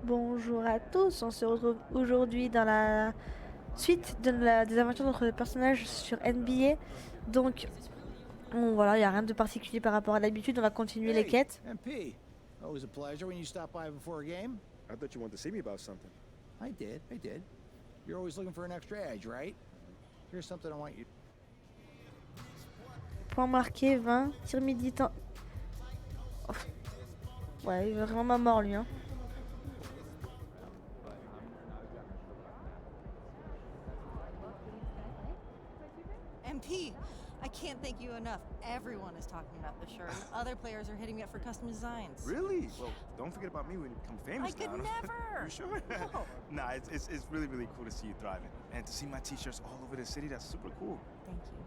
Bonjour à tous, on se retrouve aujourd'hui dans la suite des aventures de notre personnage sur NBA. Donc, voilà, il n'y a rien de particulier par rapport à d'habitude, on va continuer les quêtes. MP, always a pleasure when you stop by before a game. I thought you wanted to see me about something. I did. You're always looking for an extra edge, right? Here's something I want you. Point marqué, 20, tir midi temps. Oh. Ouais, il est vraiment ma mort lui, hein. MP, I can't thank you enough. Everyone is talking about the shirt. And other players are hitting me up for custom designs. Really? Well, don't forget about me when you become famous. I could never. You sure? No. Nah, it's really cool to see you thriving. And to see my t-shirts all over the city, that's super cool. Thank you.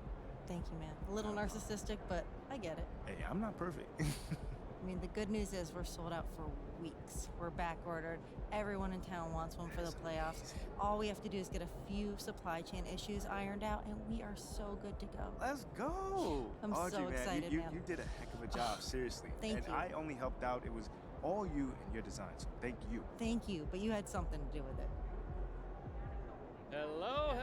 Thank you, man. A little narcissistic, but I get it. Hey, I'm not perfect. I mean, the good news is we're sold out for weeks. We're back ordered. Everyone in town wants one for the playoffs. All we have to do is get a few supply chain issues ironed out, and we are so good to go. Let's go. I'm Audrey, so man, excited, you man. did a heck of a job, seriously. Thank you. And I only helped out. It was all you and your design, so thank you. Thank you, but you had something to do with it. Hello.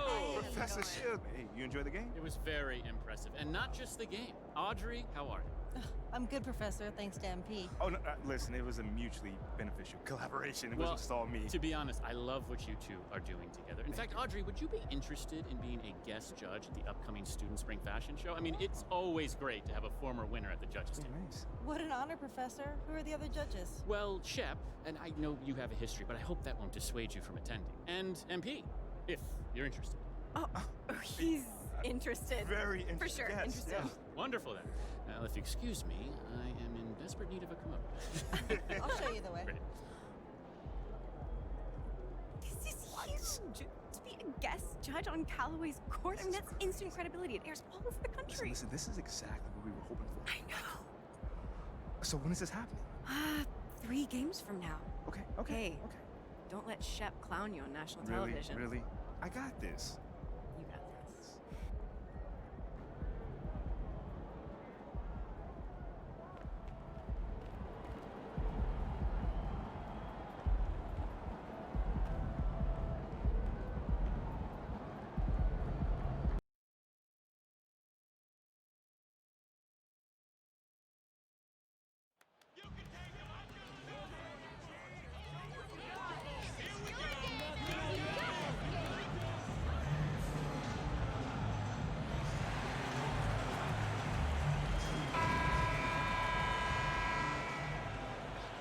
Hey, Professor how's it going? Shield. Hey, you enjoy the game? It was very impressive. And not just the game. Audrey, how are you? I'm good, Professor, thanks to MP. Oh, no, listen, it was a mutually beneficial collaboration. It wasn't just all me. To be honest, I love what you two are doing together. In fact, Audrey, would you be interested in being a guest judge at the upcoming Student Spring Fashion Show? I mean, it's always great to have a former winner at the judges' table. Nice. What an honor, Professor. Who are the other judges? Well, Shep, and I know you have a history, but I hope that won't dissuade you from attending. And MP, if you're interested. Oh, he's interested. Very interested. For sure, yes, interested. yes. Wonderful then. Now, if you excuse me, I am in desperate need of a commode. I'll show you the way. Great. This is huge. To be a guest judge on Callaway's court, I mean, that's instant credibility. It airs all over the country. Listen, this is exactly what we were hoping for. I know. So when is this happening? 3 games from now. Okay. Hey. Don't let Shep clown you on national television. Really? I got this. You got this.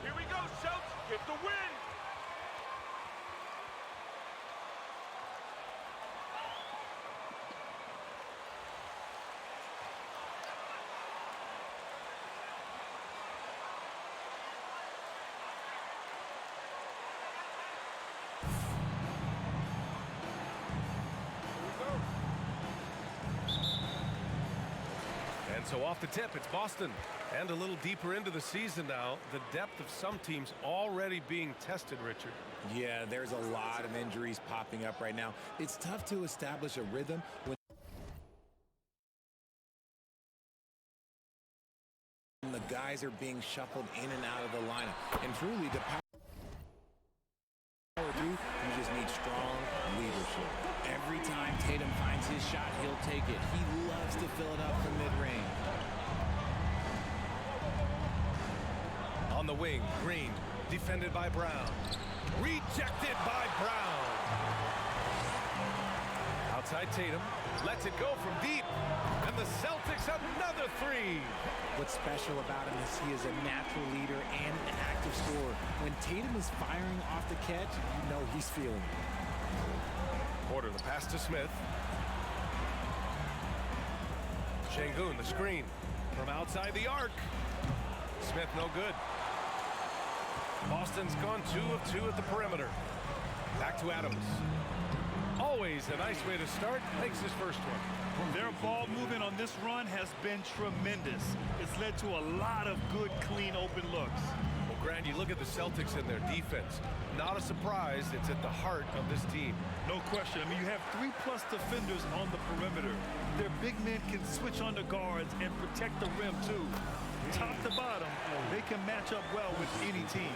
Here we go, Schultz. Get the win. And so off the tip, it's Boston. And a little deeper into the season now, the depth of some teams already being tested, Richard. Yeah, there's a lot of injuries popping up right now. It's tough to establish a rhythm when the guys are being shuffled in and out of the lineup. And truly, to power through, you just need strong leadership. Every time Tatum finds his shot, he'll take it. He loves to fill it up from mid-range. On the wing, Green, defended by Brown. Rejected by Brown. Outside Tatum, lets it go from deep. And the Celtics another 3. What's special about him is he is a natural leader and an active scorer. When Tatum is firing off the catch, you know he's feeling it. Porter, the pass to Smith. Şengün, the screen. From outside the arc. Smith, no good. Boston's gone 2 of 2 at the perimeter. Back to Adams. Always a nice way to start. Makes his first one. Their ball movement on this run has been tremendous. It's led to a lot of good, clean, open looks. Well, Grant, you look at the Celtics and their defense. Not a surprise. It's at the heart of this team. No question. I mean, you have 3+ defenders on the perimeter. Their big men can switch on the guards and protect the rim, too. Top to bottom, they can match up well with any team.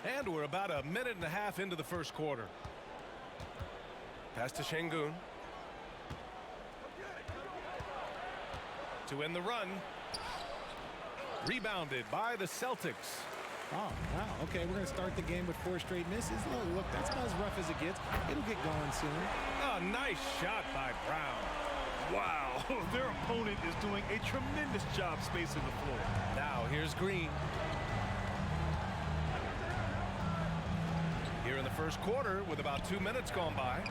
And we're about a minute and a half into the first quarter. Pass to Şengün. To end the run. Rebounded by the Celtics. Oh, wow. Okay, we're going to start the game with 4 straight misses. Oh, look, that's about as rough as it gets. It'll get going soon. A nice shot by Brown. Wow, their opponent is doing a tremendous job spacing the floor. Now here's Green. Here in the first quarter with about 2 minutes gone by.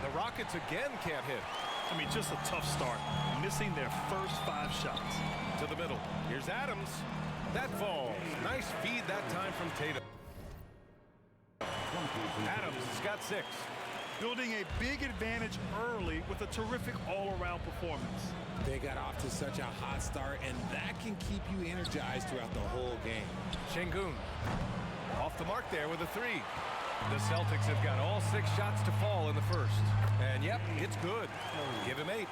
The Rockets again can't hit. I mean, just a tough start, missing their first 5 shots. To the middle. Here's Adams. That falls. Nice feed that time from Tatum. Adams has got 6. Building a big advantage early with a terrific all-around performance. They got off to such a hot start, and that can keep you energized throughout the whole game. Şengün. Off the mark there with a 3. The Celtics have got all 6 shots to fall in the first. And yep, it's good. Give him 8.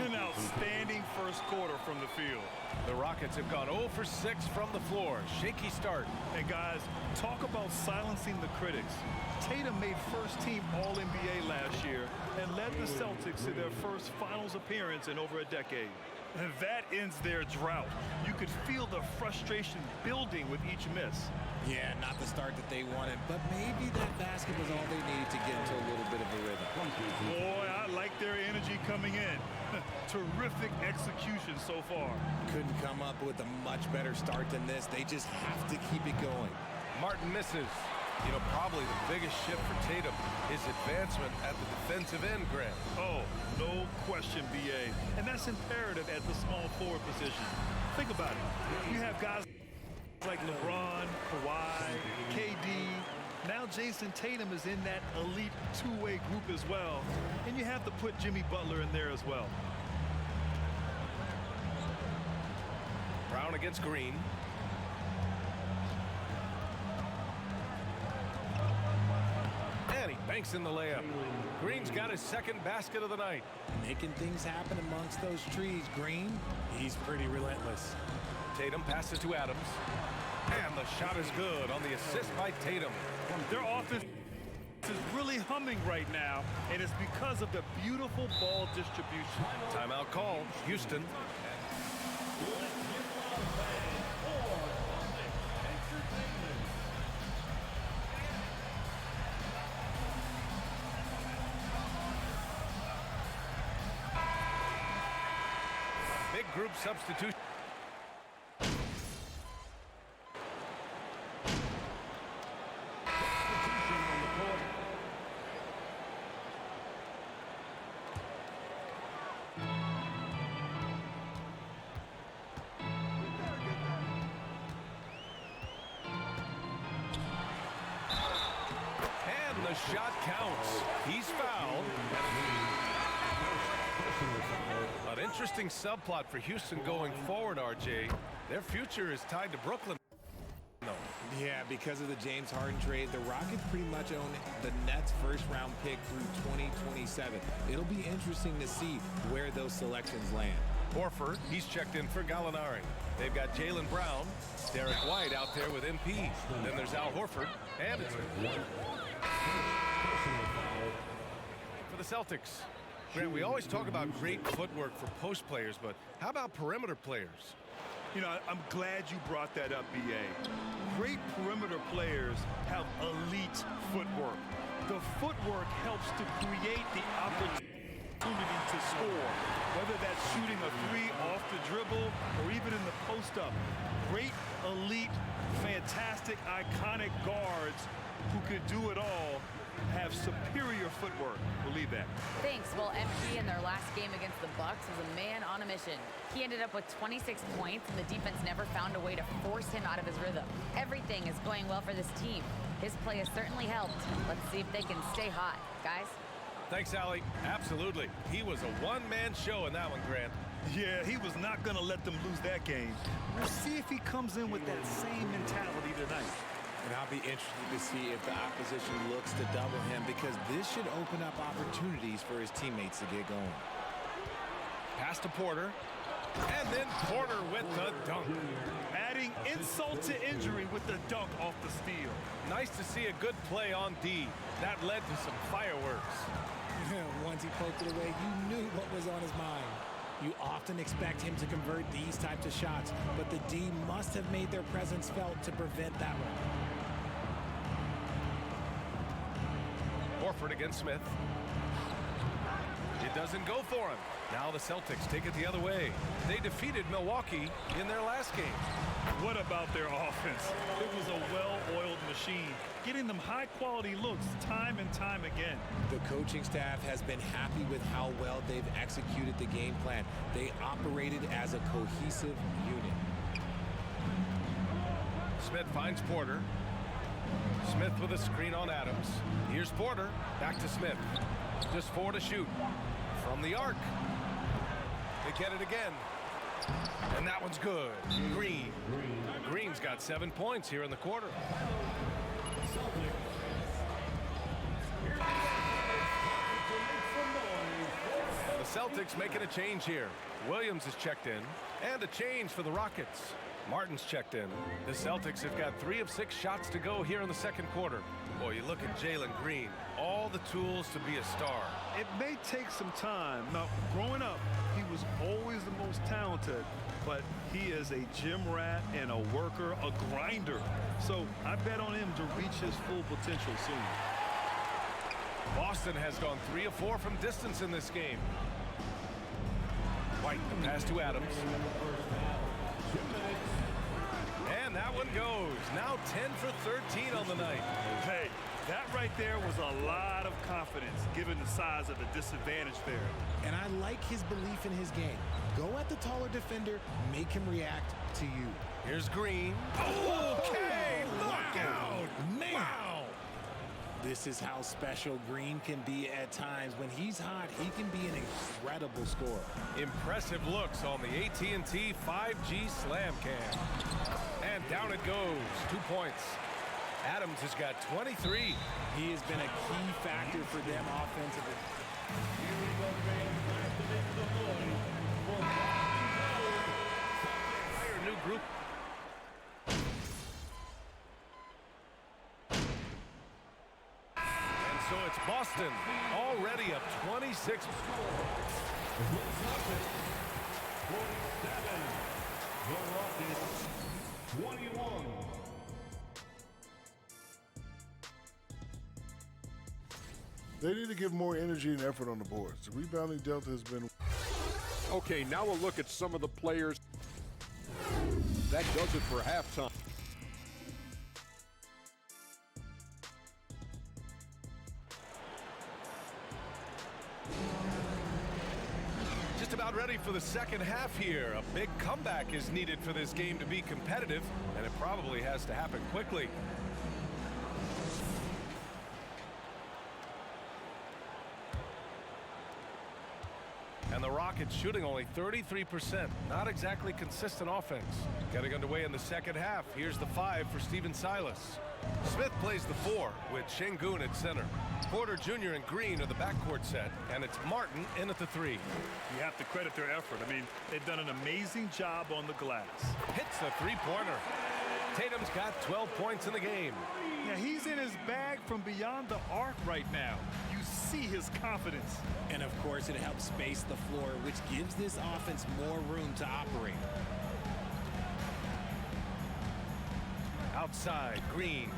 An outstanding first quarter from the field. The Rockets have gone 0 for 6 from the floor. Shaky start. And guys, talk about silencing the critics. Tatum made first-team All-NBA last year and led the Celtics to their first finals appearance in over a decade. And that ends their drought. You could feel the frustration building with each miss. Yeah, not the start that they wanted, but maybe that basket was all they needed to get into a little bit of a rhythm. Boy, I like their energy coming in. Terrific execution so far. Couldn't come up with a much better start than this. They just have to keep it going. Martin misses. You know, probably the biggest shift for Tatum is advancement at the defensive end, Grant. Oh, no question, B.A. And that's imperative at the small forward position. Think about it. You have guys like LeBron, Kawhi, KD. Now Jason Tatum is in that elite two-way group as well. And you have to put Jimmy Butler in there as well. Brown against Green. And he banks in the layup. Green's got his second basket of the night. Making things happen amongst those trees, Green. He's pretty relentless. Tatum passes to Adams. And the shot is good on the assist by Tatum. Their offense is really humming right now, and it's because of the beautiful ball distribution. Timeout called. Houston. Big group substitution. The shot counts. He's fouled. An interesting subplot for Houston going forward, RJ. Their future is tied to Brooklyn. No. Yeah, because of the James Harden trade, the Rockets pretty much own the Nets' first-round pick through 2027. It'll be interesting to see where those selections land. Horford, he's checked in for Gallinari. They've got Jaylen Brown, Derek White out there with MP. Then there's Al Horford, and it's for the Celtics. Grant, we always talk about great footwork for post players, but how about perimeter players? You know, I'm glad you brought that up, B.A. Great perimeter players have elite footwork. The footwork helps to create the opportunity to score, whether that's shooting a 3 off the dribble or even in the post-up. Great, elite, fantastic, iconic guards who can do it all have superior footwork. Believe that. Thanks. Well, MP in their last game against the Bucks was a man on a mission. He ended up with 26 points, and the defense never found a way to force him out of his rhythm. Everything is going well for this team. His play has certainly helped. Let's see if they can stay hot, guys. Thanks, Allie. Absolutely. He was a one-man show in that one, Grant. Yeah, he was not going to let them lose that game. We'll see if he comes in with that same mentality tonight. And I'll be interested to see if the opposition looks to double him, because this should open up opportunities for his teammates to get going. Pass to Porter. And then Porter with the dunk. Adding insult to injury with the dunk off the steal. Nice to see a good play on D. That led to some fireworks. Once he poked it away, you knew what was on his mind. You often expect him to convert these types of shots, but the D must have made their presence felt to prevent that one. Horford against Smith. It doesn't go for him. Now the Celtics take it the other way. They defeated Milwaukee in their last game. What about their offense? It was a well-oiled machine, getting them high-quality looks time and time again. The coaching staff has been happy with how well they've executed the game plan. They operated as a cohesive unit. Smith finds Porter. Smith with a screen on Adams. Here's Porter. Back to Smith. Just 4 to shoot. From the arc. They get it again. And that one's good. Green. Green's got 7 points here in the quarter. The Celtics making a change here. Williams is checked in. And a change for the Rockets. Martin's checked in. The Celtics have got 3 of 6 shots to go here in the second quarter. Boy, you look at Jalen Green. All the tools to be a star. It may take some time. Now, growing up, he was always the most talented, but he is a gym rat and a worker, a grinder. So I bet on him to reach his full potential soon. Boston has gone 3 of 4 from distance in this game. White, the pass to Adams. And that one goes. Now 10 for 13 on the night. Hey, that right there was a lot of confidence given the size of the disadvantage there. And I like his belief in his game. Go at the taller defender, make him react to you. Here's Green. Okay, look out. Man. Wow. This is how special Green can be at times. When he's hot, he can be an incredible scorer. Impressive looks on the AT&T 5G Slam Cam. And down it goes. 2 points. Adams has got 23. He has been a key factor for them offensively. Hire new group. And so it's Boston already up 26. They need to give more energy and effort on the boards. The rebounding delta has been... Okay, now we'll look at some of the players. That does it for halftime. Just about ready for the second half here. A big comeback is needed for this game to be competitive, and it probably has to happen quickly. And the Rockets shooting only 33%. Not exactly consistent offense. Getting underway in the second half. Here's the 5 for Steven Silas. Smith plays the 4 with Şengün at center. Porter Jr. and Green are the backcourt set, and it's Martin in at the 3. You have to credit their effort. I mean, they've done an amazing job on the glass. Hits the 3-pointer. Tatum's got 12 points in the game. Yeah, he's in his bag from beyond the arc right now. You see his confidence. And of course, it helps space the floor, which gives this offense more room to operate. Outside, Green.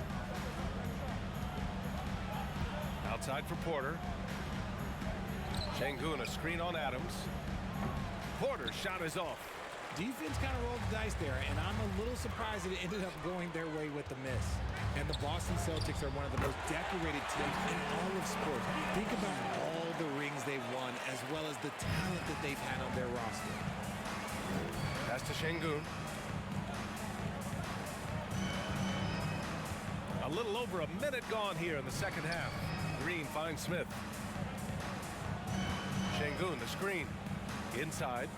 Outside for Porter. Şengün, a screen on Adams. Porter's shot is off. Defense kind of rolled the dice there, and I'm a little surprised that it ended up going their way with the miss. And the Boston Celtics are one of the most decorated teams in all of sports. Think about all the rings they've won, as well as the talent that they've had on their roster. Pass to Şengün. A little over a minute gone here in the second half. Green finds Smith. Şengün, the screen. Inside.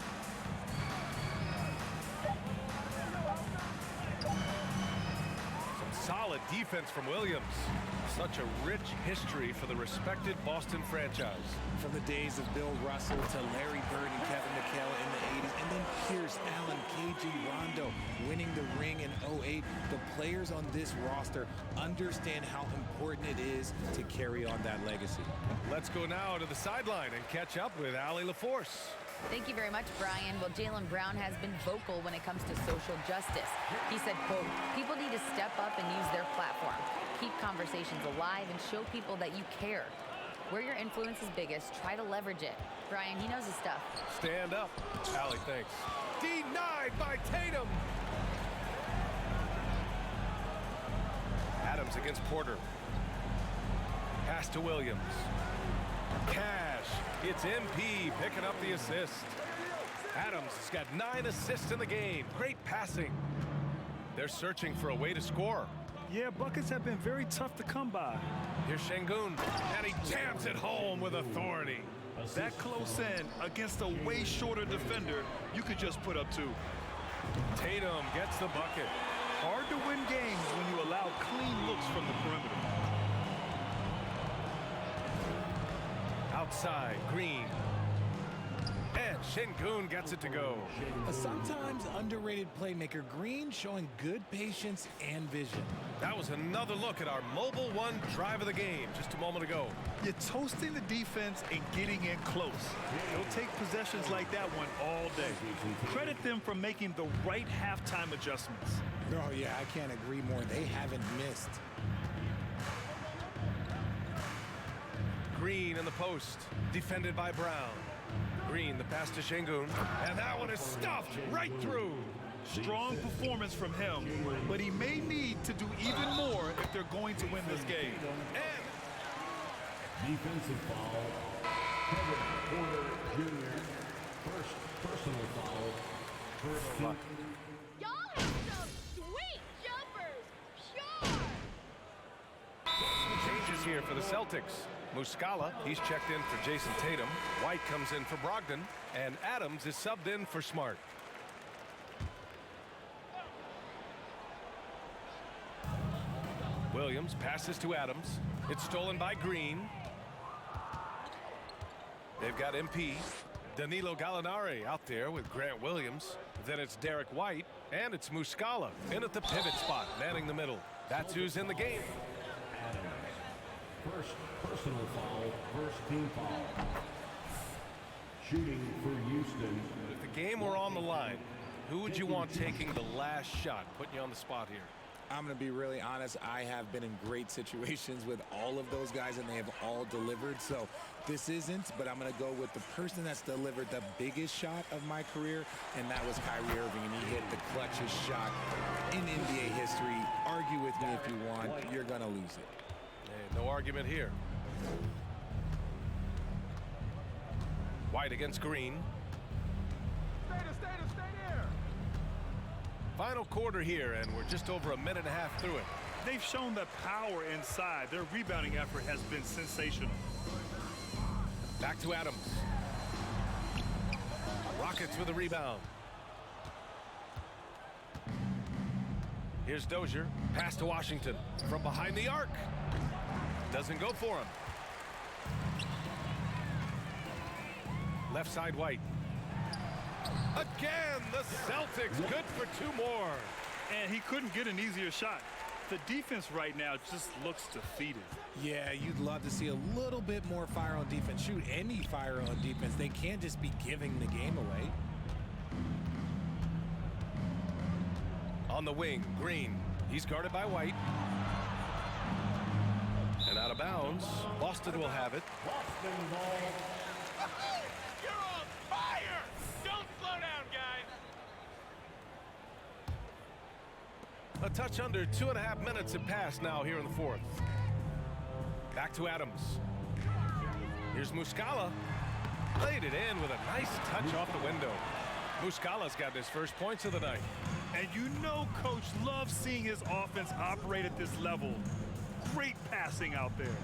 Solid defense from Williams. Such a rich history for the respected Boston franchise. From the days of Bill Russell to Larry Bird and Kevin McHale in the 80s, and then Pierce, Allen, KG, Rondo winning the ring in 08. The players on this roster understand how important it is to carry on that legacy. Let's go now to the sideline and catch up with Allie LaForce. Thank you very much, Brian. Well, Jaylen Brown has been vocal when it comes to social justice. He said, quote, "People need to step up and use their platform. Keep conversations alive and show people that you care. Where your influence is biggest, try to leverage it." Brian, he knows his stuff. Stand up. Allie, thanks. Denied by Tatum. Adams against Porter. Pass to Williams. Cash. It's MP picking up the assist. Adams has got 9 assists in the game. Great passing. They're searching for a way to score. Yeah, buckets have been very tough to come by. Here's Şengün, and he jams it home with authority. That close in against a way shorter defender, you could just put up 2. Tatum gets the bucket. Hard to win games when you allow clean looks from the perimeter. Outside, Green. And Şengün gets it to go. A sometimes underrated playmaker, Green, showing good patience and vision. That was another look at our Mobile One drive of the game just a moment ago. You're toasting the defense and getting in close. They'll take possessions like that one all day. Credit them for making the right halftime adjustments. Oh, yeah, I can't agree more. They haven't missed. Green in the post, defended by Brown. Green, the pass to Şengün, and that one is stuffed right through. Strong performance from him, but he may need to do even more if they're going to win this game. And defensive foul, Kevin Porter Jr. First personal foul. First team. Y'all have some sweet jumpers. Pure. Changes here for the Celtics. Muscala, he's checked in for Jason Tatum. White comes in for Brogdon, and Adams is subbed in for Smart. Williams passes to Adams. It's stolen by Green. They've got MP. Danilo Gallinari out there with Grant Williams. Then it's Derek White, and it's Muscala in at the pivot spot, manning the middle. That's who's in the game. First personal foul, first team foul. Shooting for Houston. If the game were on the line, who would you want taking the last shot? Putting you on the spot here. I'm going to be really honest. I have been in great situations with all of those guys, and they have all delivered. So this isn't, but I'm going to go with the person that's delivered the biggest shot of my career, and that was Kyrie Irving, and he hit the clutchest shot in NBA history. Argue with me if you want. You're going to lose it. Hey, no argument here. White against Green. Stay there. Final quarter here, and we're just over a minute and a half through it. They've shown the power inside. Their rebounding effort has been sensational. Back to Adams. Rockets with a rebound. Here's Dozier. Pass to Washington from behind the arc. Doesn't go for him. Left side, White. Again, the Celtics good for 2 more. And he couldn't get an easier shot. The defense right now just looks defeated. Yeah, you'd love to see a little bit more fire on defense. Shoot, any fire on defense. They can't just be giving the game away. On the wing, Green. He's guarded by White. And out of bounds. Boston will have it. Boston ball. You're on fire! Don't slow down, guys! A touch under 2.5 minutes have passed now here in the fourth. Back to Adams. Here's Muscala. Laid it in with a nice touch off the window. Muscala's got his first points of the night. And you know Coach loves seeing his offense operate at this level. Great passing out there.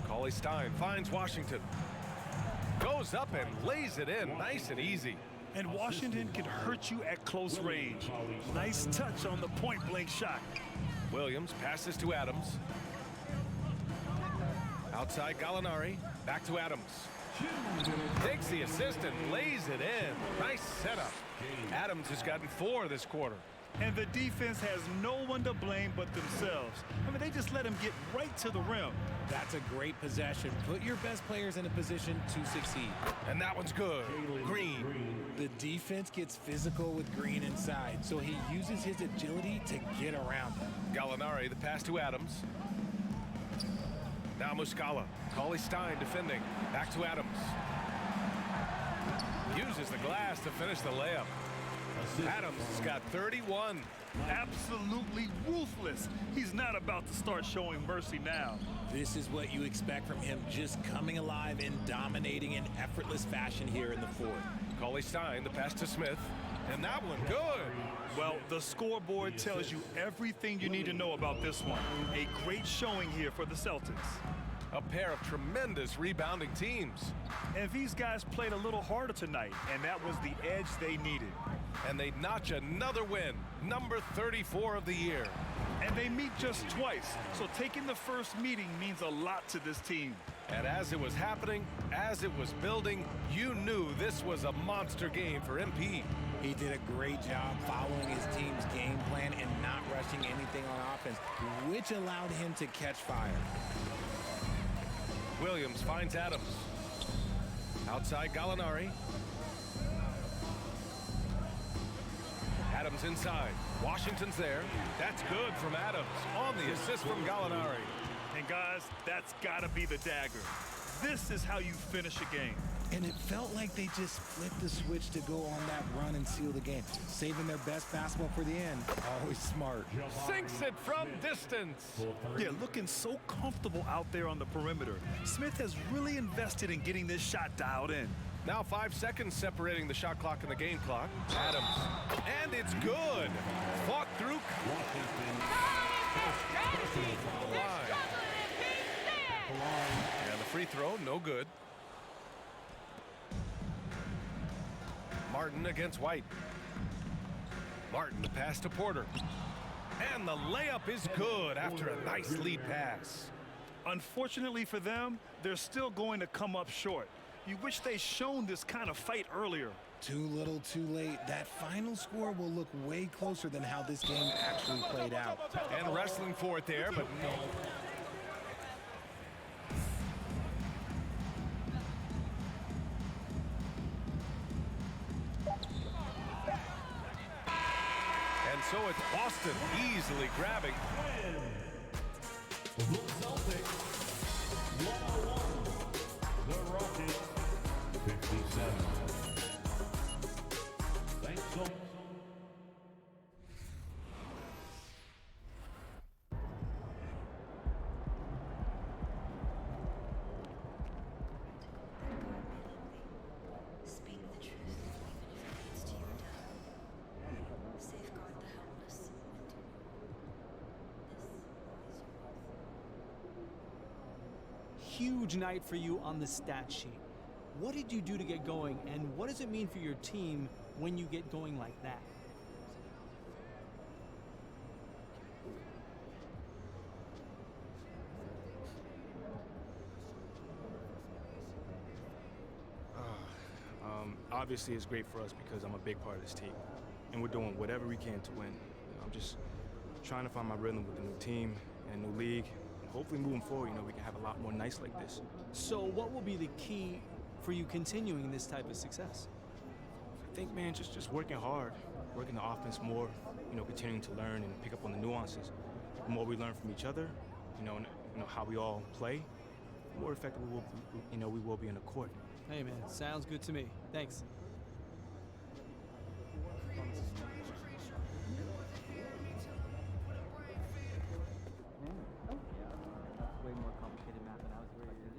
Cauley Stein finds Washington. Goes up and lays it in nice and easy. And Washington can hurt you at close range. Nice touch on the point-blank shot. Williams passes to Adams. Outside Gallinari. Back to Adams. Takes the assist and lays it in. Nice setup. Adams has gotten 4 this quarter. And the defense has no one to blame but themselves. I mean, they just let him get right to the rim. That's a great possession. Put your best players in a position to succeed. And that one's good. Green. The defense gets physical with Green inside, so he uses his agility to get around them. Gallinari, the pass to Adams. Now Muscala. Cauley Stein defending. Back to Adams. Uses the glass to finish the layup. Adams has got 31. Absolutely ruthless. He's not about to start showing mercy now. This is what you expect from him, just coming alive and dominating in effortless fashion here in the fourth. Cauley Stein, the pass to Smith. And that one, good. Well, the scoreboard tells you everything you need to know about this one. A great showing here for the Celtics. A pair of tremendous rebounding teams. And these guys played a little harder tonight, and that was the edge they needed. And they notch another win, number 34 of the year. And they meet just twice, so taking the first meeting means a lot to this team. And as it was happening, as it was building, you knew this was a monster game for MP. He did a great job following his team's game plan and not rushing anything on offense, which allowed him to catch fire. Williams finds Adams. Outside Gallinari. Adams inside. Washington's there. That's good from Adams on the assist from Gallinari. And guys, that's gotta be the dagger. This is how you finish a game. And it felt like they just flipped the switch to go on that run and seal the game, saving their best basketball for the end. Always smart. Sinks it from distance. Yeah, looking so comfortable out there on the perimeter. Smith has really invested in getting this shot dialed in. Now 5 seconds separating the shot clock and the game clock. Adams. And it's good. Fought through. And the free throw, no good. Martin against White. Martin, the pass to Porter. And the layup is good after a nice lead pass. Unfortunately for them, they're still going to come up short. You wish they'd shown this kind of fight earlier. Too little, too late. That final score will look way closer than how this game actually played out. And wrestling for it there, but no. And so it's Boston easily grabbing. The Celtics 101. The Rockets 57. Thanks so much. Huge night for you on the stat sheet. What did you do to get going, and what does it mean for your team when you get going like that? Obviously, it's great for us because I'm a big part of this team, and we're doing whatever we can to win. I'm just trying to find my rhythm with the new team and a new league. Hopefully moving forward, we can have a lot more nights like this. So what will be the key for you continuing this type of success? I think, man, just working hard, working the offense more, continuing to learn and pick up on the nuances. The more we learn from each other, and how we all play, the more effective we will be in the court. Hey, man, sounds good to me. Thanks. Way more complicated math than I was expecting.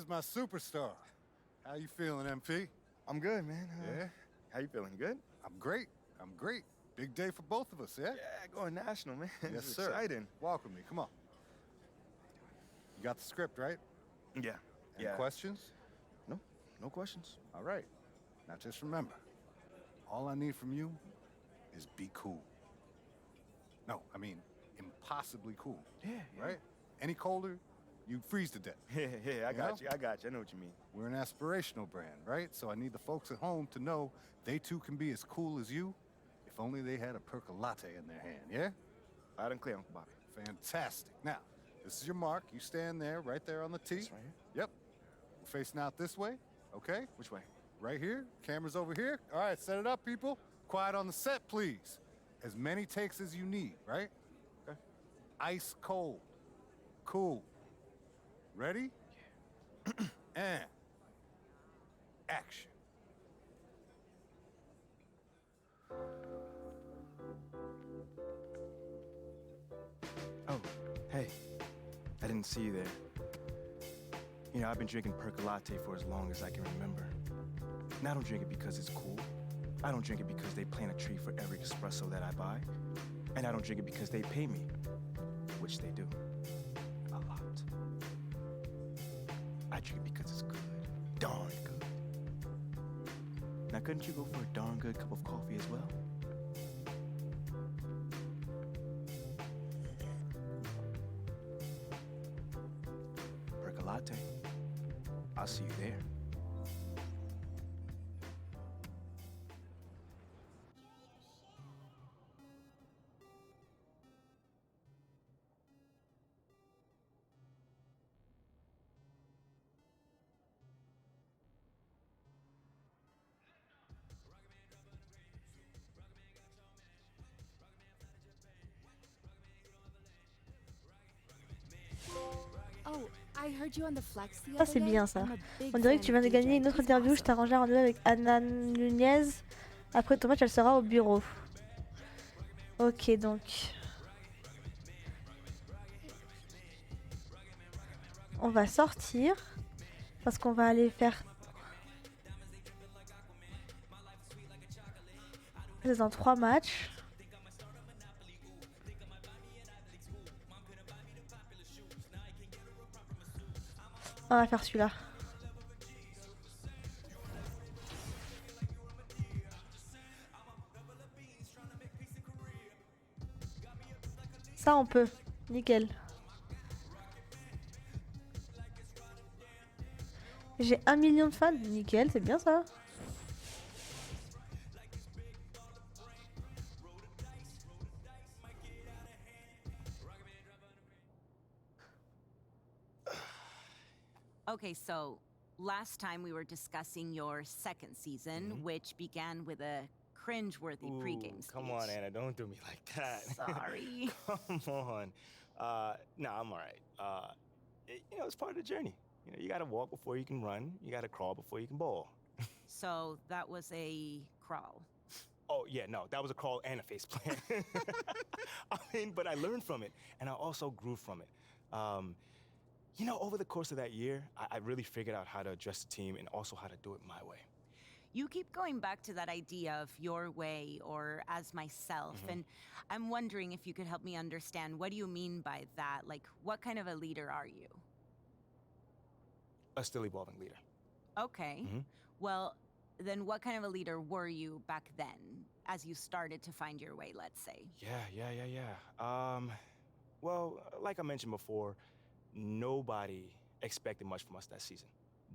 is my superstar. How you feeling, MP? I'm good, man. Yeah? How you feeling? Good? I'm great. I'm great. Big day for both of us, yeah? Yeah, going national, man. Yes, It's sir. exciting. Welcome me. Come on. You got the script, right? Yeah. Any questions? No, no questions. All right. Now just remember, all I need from you is be cool. No, I mean, impossibly cool. Yeah. Right? Any colder, you freeze to death. Yeah, I got you. I got you. I know what you mean. We're an aspirational brand, right? So I need the folks at home to know they too can be as cool as you, if only they had a percolate in their hand, yeah? Loud and clear, Uncle Bobby. Fantastic. Now, this is your mark. You stand there, right there on the tee. This right here? Yep. We're facing out this way, okay? Which way? Right here. Camera's over here. All right, set it up, people. Quiet on the set, please. As many takes as you need, right? Okay. Ice cold. Cool. Ready? Yeah. And action. Oh, hey. I didn't see you there. You know, I've been drinking percolate for as long as I can remember. And I don't drink it because it's cool. I don't drink it because they plant a tree for every espresso that I buy. And I don't drink it because they pay me, which they do. A lot. I drink it because it's good. Darn good. Now, couldn't you go for a darn good cup of coffee as well? Percolate. I'll see you there. Oh, I heard you on the flex the Ça other c'est day. bien ça. I'm a big On dirait fan que tu viens de of gagner DJ. une autre He's interview. Je awesome. t'ai arrangé un rendez-vous avec Anna Nunez. Après ton match, elle sera au bureau. Ok, donc. On va sortir. Parce qu'on va aller faire. C'est dans 3 matchs. On va faire celui-là. Ça on peut. Nickel. J'ai 1 million de fans. Nickel, c'est bien ça. Okay, so last time we were discussing your second season, which began with a cringe-worthy pregame speech. Come on, Anna, don't do me like that. Sorry. Come on. No, I'm all right. You know, it's part of the journey. You know, you gotta walk before you can run. You gotta crawl before you can ball. So that was a crawl. Oh, yeah, no, that was a crawl and a face plant. I mean, but I learned from it, and I also grew from it. You know, over the course of that year, I really figured out how to address the team and also how to do it my way. You keep going back to that idea of your way or as myself, and I'm wondering if you could help me understand, what do you mean by that? Like, what kind of a leader are you? A still evolving leader. Okay. Well, then what kind of a leader were you back then, as you started to find your way, let's say? Yeah. Well, like I mentioned before, nobody expected much from us that season.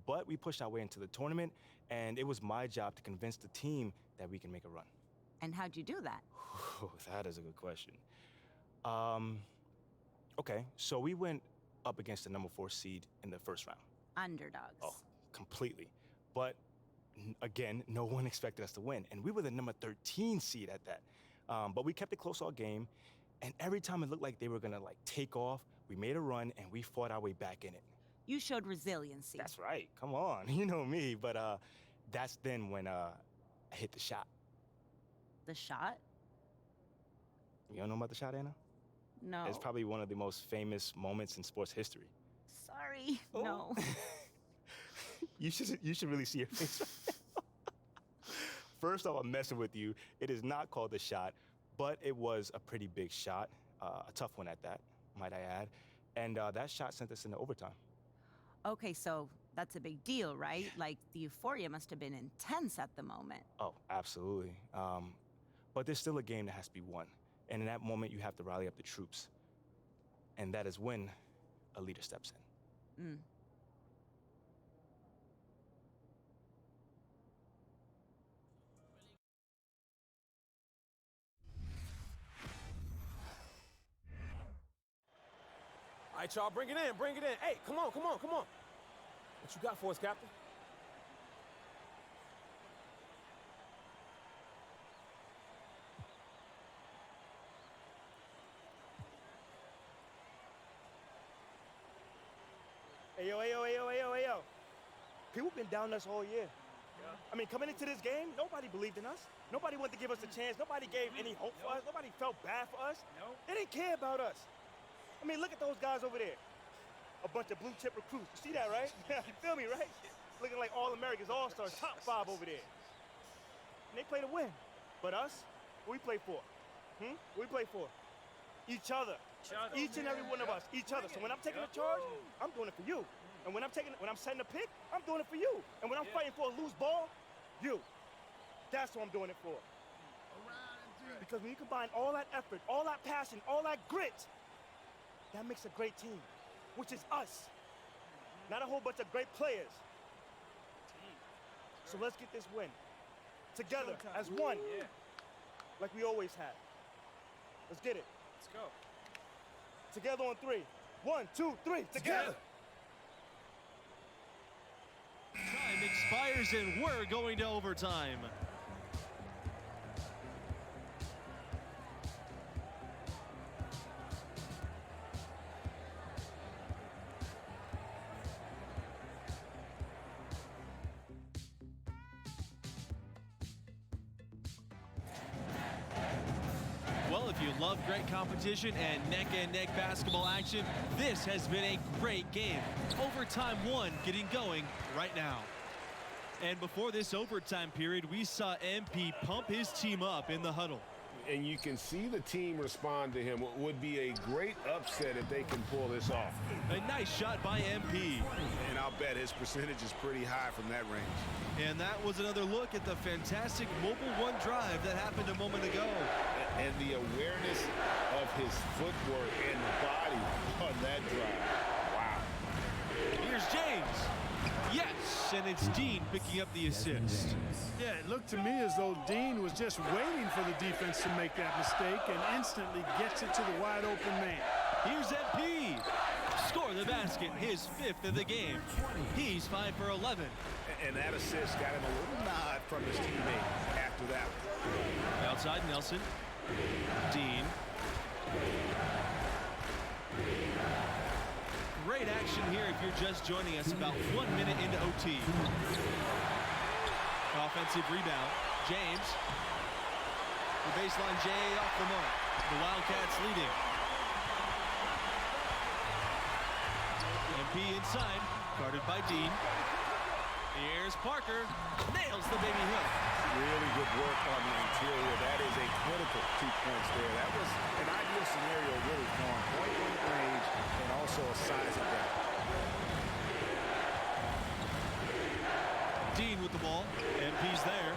But we pushed our way into the tournament, and it was my job to convince the team that we can make a run. And how'd you do that? That is a good question. Okay, so we went up against the number 4 seed in the first round. Underdogs. Oh, completely. But again, no one expected us to win, and we were the number 13 seed at that. But we kept it close all game, and every time it looked like they were gonna take off, we made a run and we fought our way back in it. You showed resiliency. That's right. Come on, you know me. But that's then when I hit the shot. The shot? You don't know about the shot, Anna? No. It's probably one of the most famous moments in sports history. Sorry. Oh. No. You should really see your face. First off, I'm messing with you. It is not called a shot, but it was a pretty big shot, a tough one at that, might I add. And that shot sent us into overtime. Okay, so that's a big deal, right? Like, the euphoria must have been intense at the moment. Oh, absolutely. But there's still a game that has to be won. And in that moment, you have to rally up the troops. And that is when a leader steps in. Mm. All right, y'all, bring it in, bring it in. Hey, come on, come on, come on. What you got for us, Captain? Hey, yo, hey, yo, hey, yo, hey, yo, hey, yo. People been down us all year. Yeah. I mean, coming into this game, nobody believed in us. Nobody wanted to give us a chance. Nobody gave any hope for us. Nobody felt bad for us. They didn't care about us. I mean, look at those guys over there. A bunch of blue-chip recruits. You see that, right? You feel me, right? Looking like All-Americans, All-Stars, top 5 over there. And they play to win. But us, what we play for? What we play for? Each other. Each and every one of us, each other. So when I'm taking a charge, I'm doing it for you. And when I'm setting a pick, I'm doing it for you. And when I'm fighting for a loose ball, you. That's what I'm doing it for. Because when you combine all that effort, all that passion, all that grit, that makes a great team, which is us. Not a whole bunch of great players. So let's get this win. Together, as one. Like we always have. Let's get it. Let's go. Together on 3. 1, 2, 3, together. Time expires and we're going to overtime. Well, if you love great competition and neck-and-neck basketball action, this has been a great game. Overtime 1 getting going right now. And before this overtime period, we saw MP pump his team up in the huddle. And you can see the team respond to him. It would be a great upset if they can pull this off. A nice shot by MP. And I'll bet his percentage is pretty high from that range. And that was another look at the fantastic Mobile 1 drive that happened a moment ago. And the awareness of his footwork and body on that drive. Wow. Here's James. Yes, and it's Dean picking up the assist. Yeah, it looked to me as though Dean was just waiting for the defense to make that mistake and instantly gets it to the wide open man. Here's MP. Score the basket, his 5th of the game. He's 5 for 11. And that assist got him a little nod from his teammate after that one. Outside Nelson. Dean. Great action here if you're just joining us, about 1 minute into OT. Offensive rebound. James. The baseline J off the mark. The Wildcats leading. MP inside. Guarded by Dean. Here's Parker. Nails the baby hook. Really good work on the interior. That is a critical 2 points there. That was an ideal scenario, really, on point-blank range and also a size advantage. Dean with the ball. MP's there.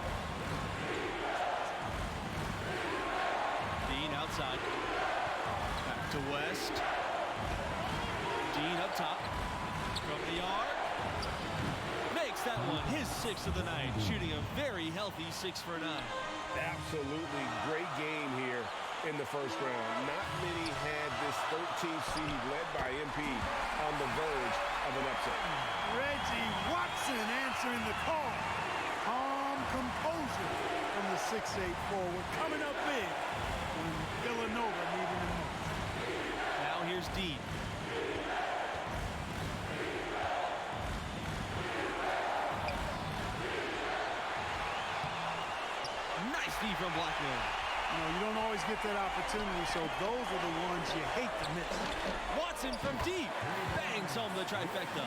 Dean outside. Back to West. Dean up top. From the arc. Makes that one his 6th of the night. Shooting a very healthy 6 for 9. Absolutely great game here in the first round. Not many had this 13th seed led by MP on the verge of an upset. Reggie Watson answering the call. Calm composure from the 6'8" forward. Coming up big when Villanova needed him most. Now here's Dean. Nice D from Blackman. You know, you don't always get that opportunity, so those are the ones you hate to miss. Watson from deep. bangs home the trifecta.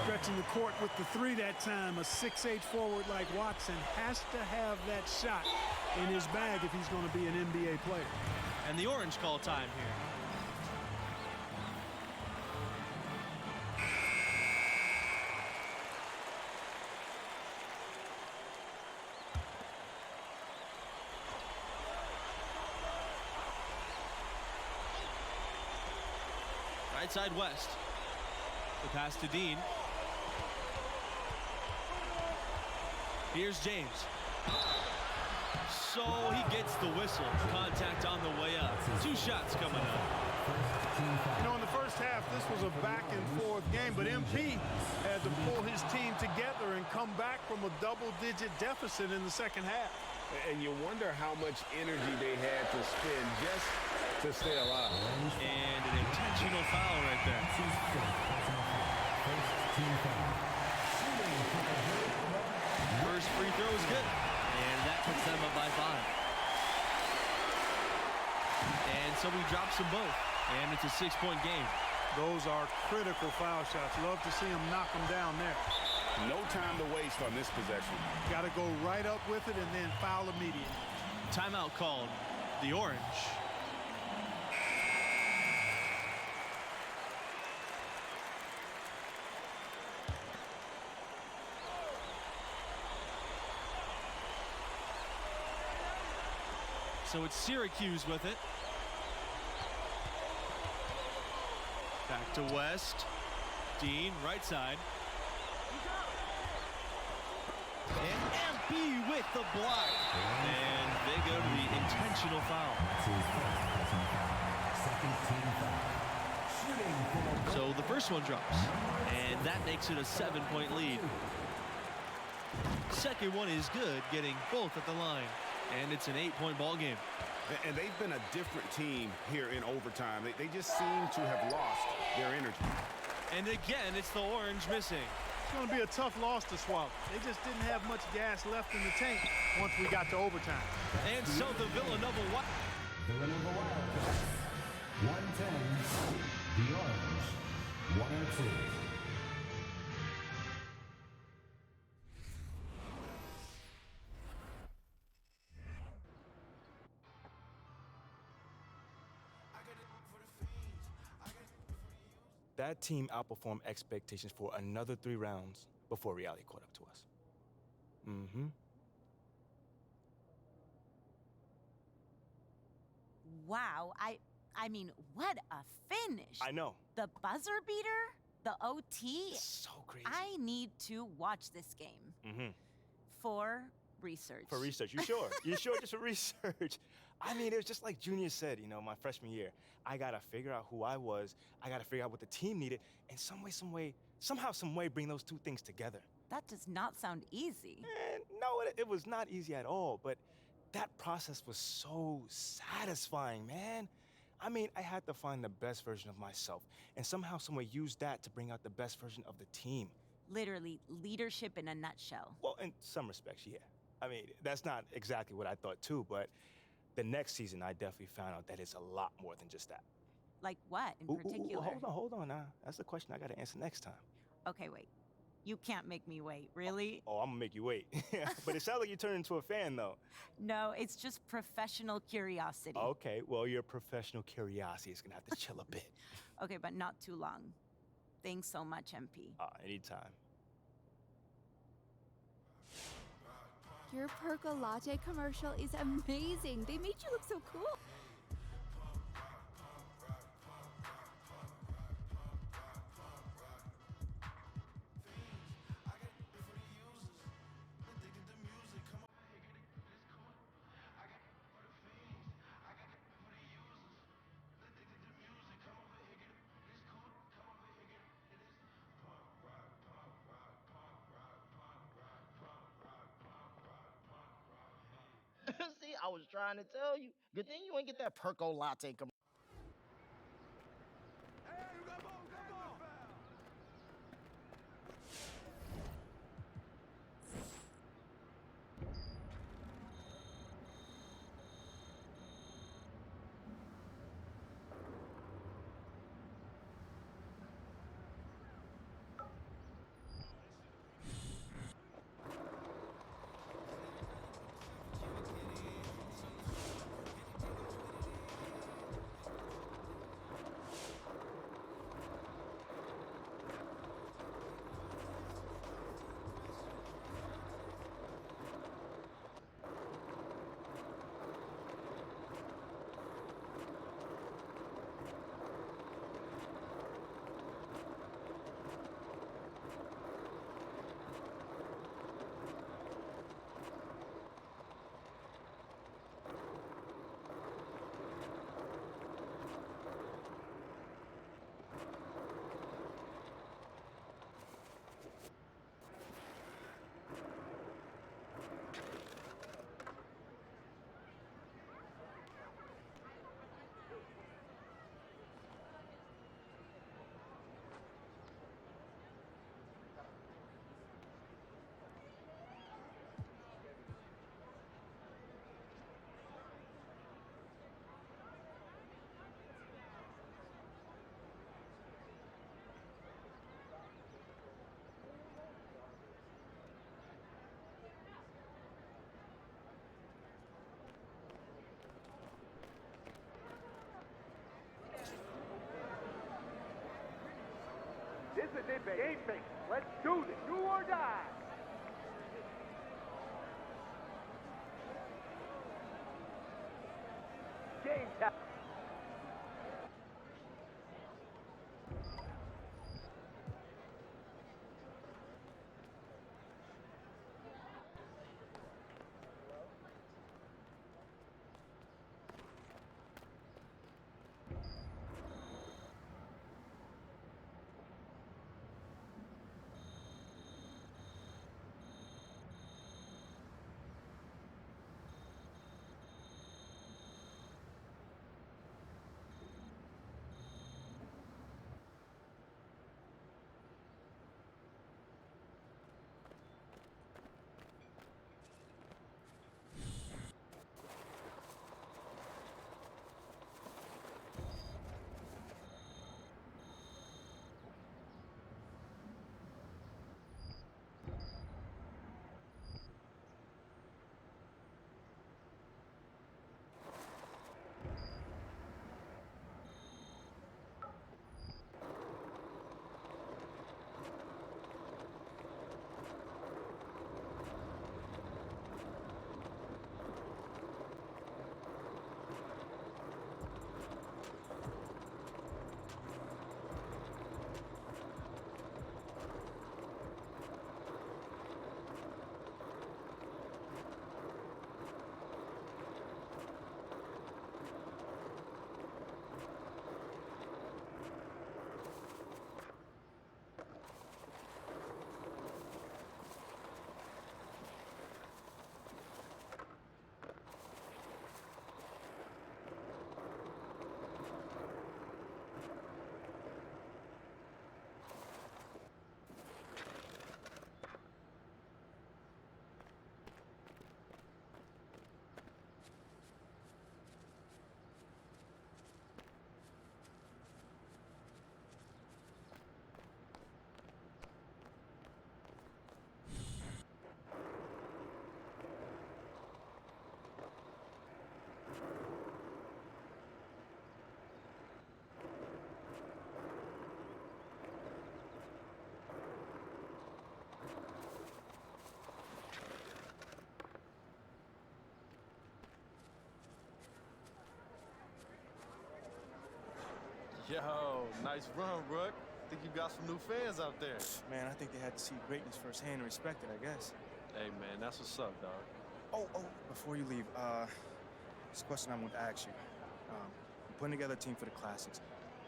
Stretching the court with the three that time. A 6'8" forward like Watson has to have that shot in his bag if he's going to be an NBA player. And the orange call time here. Right side West. The pass to Dean. Here's James. So he gets the whistle. Contact on the way up. 2 shots coming up. You know, in the first half, this was a back-and-forth game, but MP had to pull his team together and come back from a double-digit deficit in the second half. And you wonder how much energy they had to spend just to stay alive. And an intentional foul right there. First free throw is good. And that puts them up by 5. And so he drops them both. And it's a 6-point game. Those are critical foul shots. Love to see him knock them down there. No time to waste on this possession. Got to go right up with it and then foul immediately. Timeout called. The orange. So it's Syracuse with it. Back to West. Dean, right side. And MP with the block. And they go to the intentional foul. So the first one drops. And that makes it a 7-point lead. Second one is good, getting both at the line. And it's an 8-point ball game. And they've been a different team here in overtime. They just seem to have lost their energy. And again, it's the orange missing. It's going to be a tough loss to swallow. They just didn't have much gas left in the tank once we got to overtime. And so the Villanova Villanova Wildcats, 110, the orange, 102. That team outperformed expectations for another 3 rounds before reality caught up to us. Wow, I mean, what a finish. I know. The buzzer beater, the OT. So crazy. I need to watch this game. For research. For research, you sure? You sure just for research? I mean, it was just like Junior said, you know, my freshman year. I gotta figure out who I was. I gotta figure out what the team needed, and somehow, some way, bring those 2 things together. That does not sound easy. And no, it was not easy at all, but that process was so satisfying, man. I mean, I had to find the best version of myself, and somehow, some way, use that to bring out the best version of the team. Literally, leadership in a nutshell. Well, in some respects, yeah. I mean, that's not exactly what I thought, too, but the next season, I definitely found out that it's a lot more than just that. Like what in particular? Hold on now. That's the question I gotta answer next time. Okay, wait. You can't make me wait, really? Oh, I'm gonna make you wait. But it sounds like you turned into a fan, though. No, it's just professional curiosity. Okay, well, your professional curiosity is gonna have to chill a bit. Okay, but not too long. Thanks so much, MP. Anytime. Your Percolatte commercial is amazing. They made you look so cool. See, I was trying to tell you. Good thing you ain't get that Percolatte. This is an NBA thing. Let's do this. Do or die. Game time. Yo, nice run, Rook. Think you got some new fans out there. Man, I think they had to see greatness firsthand and respect it, I guess. Hey, man, that's what's up, dog. Oh, before you leave, this question I want to ask you. I'm putting together a team for the Classics,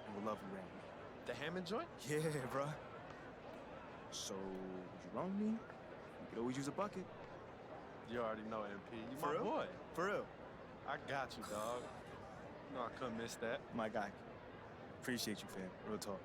and we'll love you, Randy. The Hammond joint? Yeah, bruh. So, would you run me? You could always use a bucket. You already know, MP. You For my real? boy. For real. I got you, dog. No, I couldn't miss that. My guy. Appreciate you, fam. Real talk.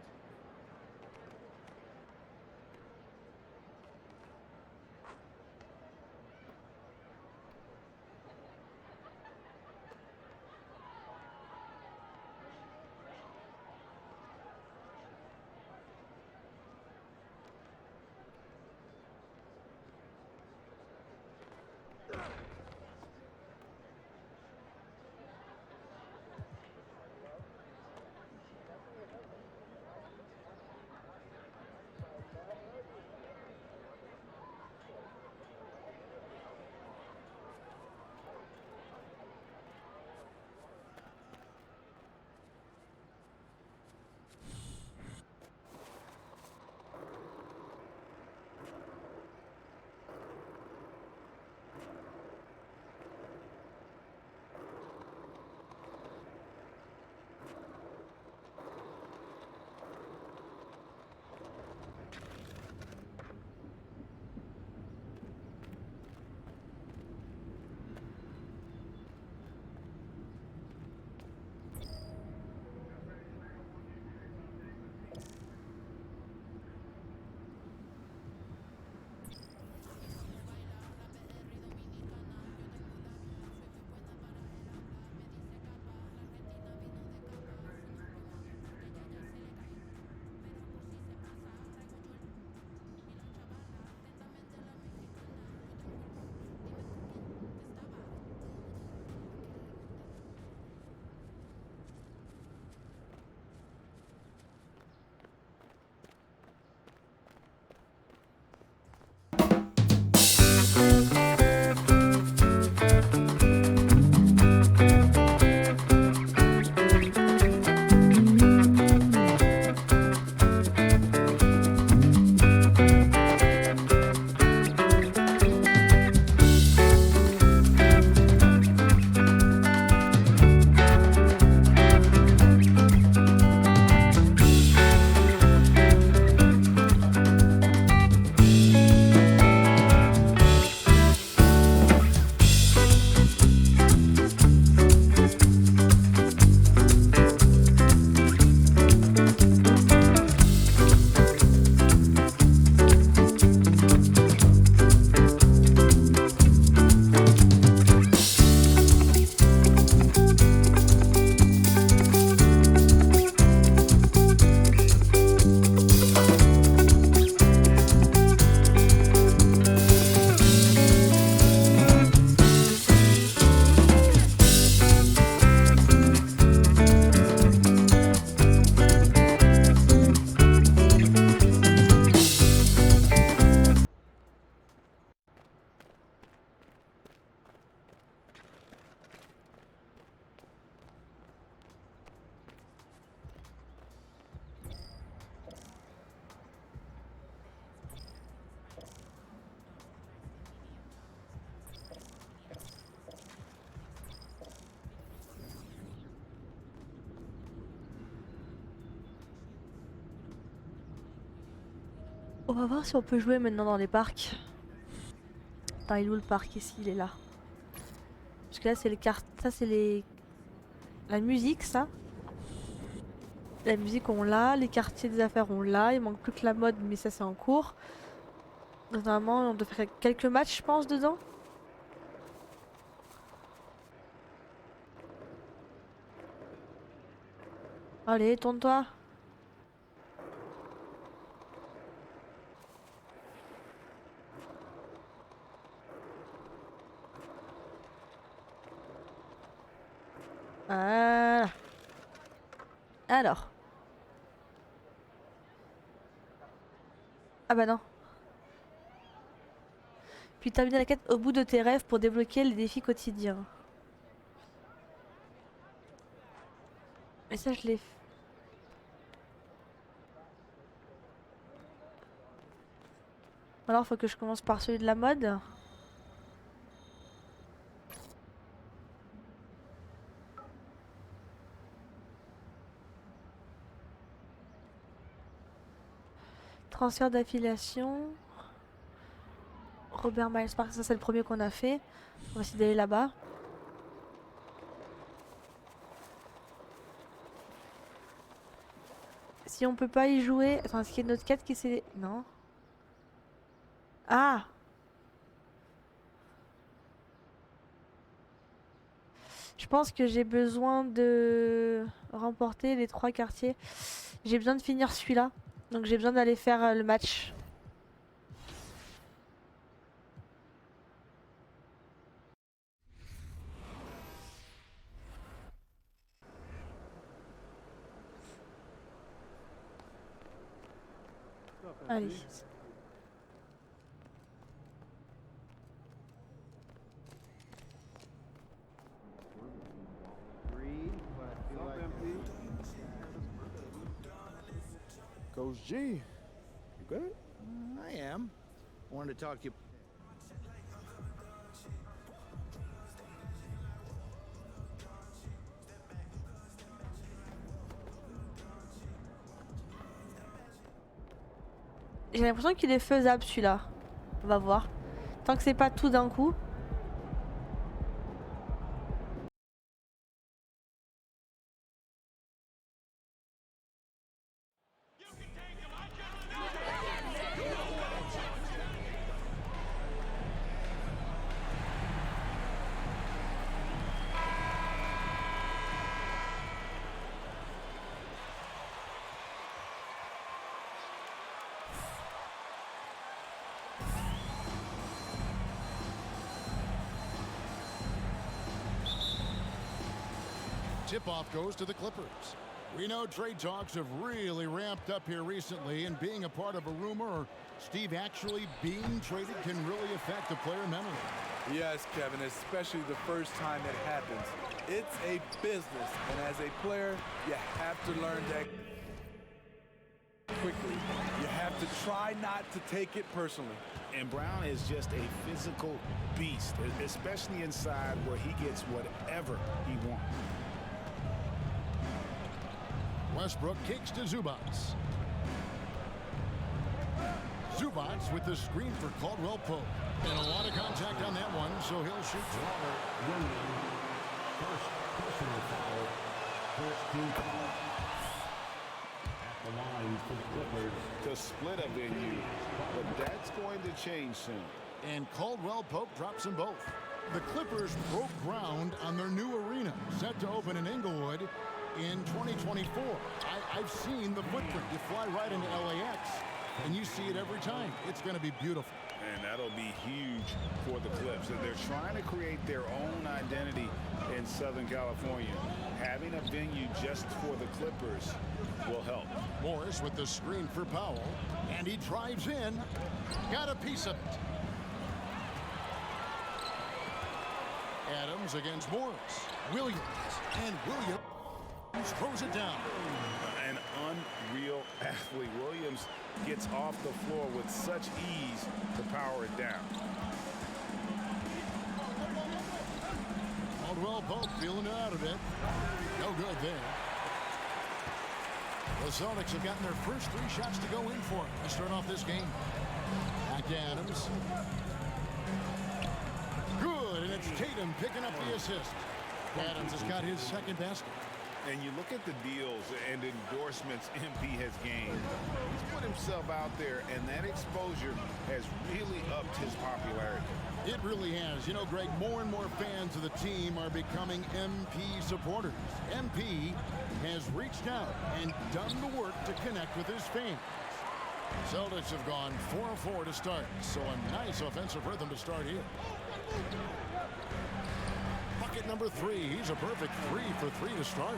On va voir si on peut jouer maintenant dans les parcs. Attends, il est où le parc ici? Il est là. Parce que là c'est les cartes. Ça c'est les. La musique ça. La musique on l'a, les quartiers des affaires on l'a, il manque plus que la mode mais ça c'est en cours. Donc, normalement on doit faire quelques matchs je pense dedans. Allez, tourne-toi. Voilà. Alors. Ah bah non. Puis terminer la quête au bout de tes rêves pour débloquer les défis quotidiens. Mais ça je l'ai fait. Alors faut que je commence par celui de la mode. Transfert d'affiliation. Robert Miles Park, ça c'est le premier qu'on a fait. On va essayer d'aller là-bas. Si on peut pas y jouer... Attends, est-ce qu'il y a une autre quête qui s'est... Non. Ah! Je pense que j'ai besoin de remporter les 3 quartiers. J'ai besoin de finir celui-là. Donc j'ai besoin d'aller faire le match. Allez. Coach G, you good? I am. I wanted to talk to you. J'ai l'impression qu'il est faisable celui-là. On va voir. Tant que c'est pas tout d'un coup. Tip-off goes to the Clippers. We know trade talks have really ramped up here recently, and being a part of a rumor or Steve actually being traded can really affect the player mentally. Yes, Kevin, especially the first time it happens. It's a business, and as a player, you have to learn that quickly. You have to try not to take it personally. And Brown is just a physical beast, especially inside where he gets whatever he wants. Westbrook kicks to Zubats. Zubats with the screen for Caldwell Pope. And a lot of contact on that one, so he'll shoot. First personal foul, first team foul. At the line for the Clippers. To split a venue, but that's going to change soon. And Caldwell Pope drops them both. The Clippers broke ground on their new arena, set to open in Inglewood in 2024. I've seen the footprint. You fly right into LAX, and you see it every time. It's going to be beautiful. And that'll be huge for the Clips. And they're trying to create their own identity in Southern California. Having a venue just for the Clippers will help. Morris with the screen for Powell, and he drives in. Got a piece of it. Adams against Morris. Williams, and Williams throws it down. An unreal athlete. Williams gets off the floor with such ease to power it down. Caldwell Pope feeling it out a bit. No good there. The Celtics have gotten their first 3 shots to go in for to start off this game. Back to Adams. Good, and it's Tatum picking up the assist. Adams has got his second basket. And you look at the deals and endorsements MP has gained. He's put himself out there, and that exposure has really upped his popularity. It really has. You know, Greg, more and more fans of the team are becoming MP supporters. MP has reached out and done the work to connect with his fans. Celtics have gone 4-4 to start, so a nice offensive rhythm to start here. Bucket number 3. He's a perfect 3 for 3 to start.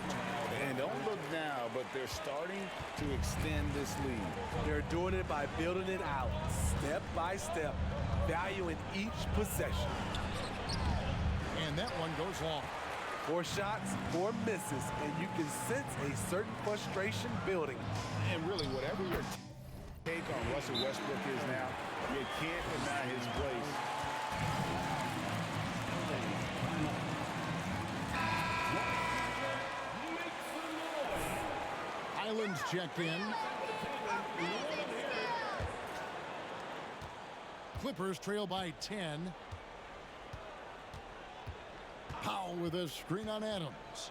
And don't look now, but they're starting to extend this lead. They're doing it by building it out, step by step, valuing each possession. And that one goes long. 4 shots, 4 misses, and you can sense a certain frustration building. And really, whatever your take on Russell Westbrook is now, you can't deny his place. Island's checked in. Clippers trail by 10. Powell with a screen on Adams.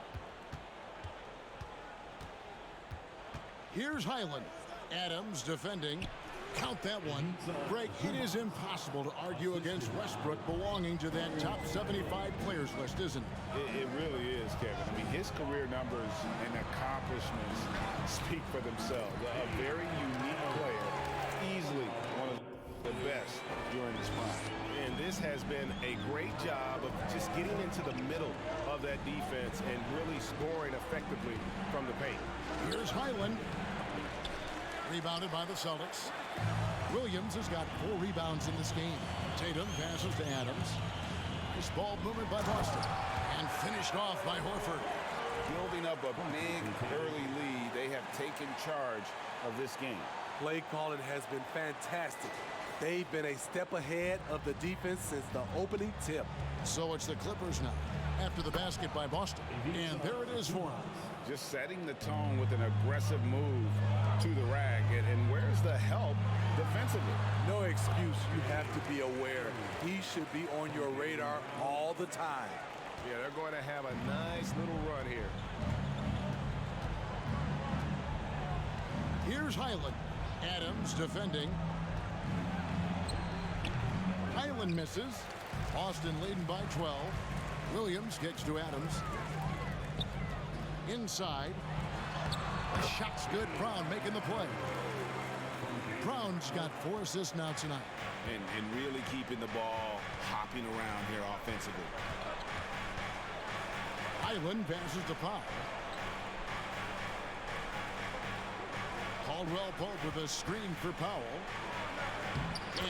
Here's Highland. Adams defending. Count that one. Greg, it is impossible to argue against Westbrook belonging to that top 75 players list, isn't it? It really is, Kevin. I mean, his career numbers and accomplishments speak for themselves. A very unique player, easily one of the best during his prime. And this has been a great job of just getting into the middle of that defense and really scoring effectively from the paint. Here's Highland. Rebounded by the Celtics. Williams has got 4 rebounds in this game. Tatum passes to Adams. This ball movement by Boston. And finished off by Horford. Building up a big early lead, they have taken charge of this game. Play calling has been fantastic. They've been a step ahead of the defense since the opening tip. So it's the Clippers now, after the basket by Boston. And there it is for them. Just setting the tone with an aggressive move to the rack. And where's the help defensively? No excuse. You have to be aware. He should be on your radar all the time. Yeah, they're going to have a nice little run here. Here's Highland. Adams defending. Highland misses. Boston leading by 12. Williams kicks to Adams. Inside. The shot's good. Brown making the play. Brown's got 4 assists now tonight. And really keeping the ball hopping around here offensively. Highland passes to Powell. Caldwell Pope with a screen for Powell.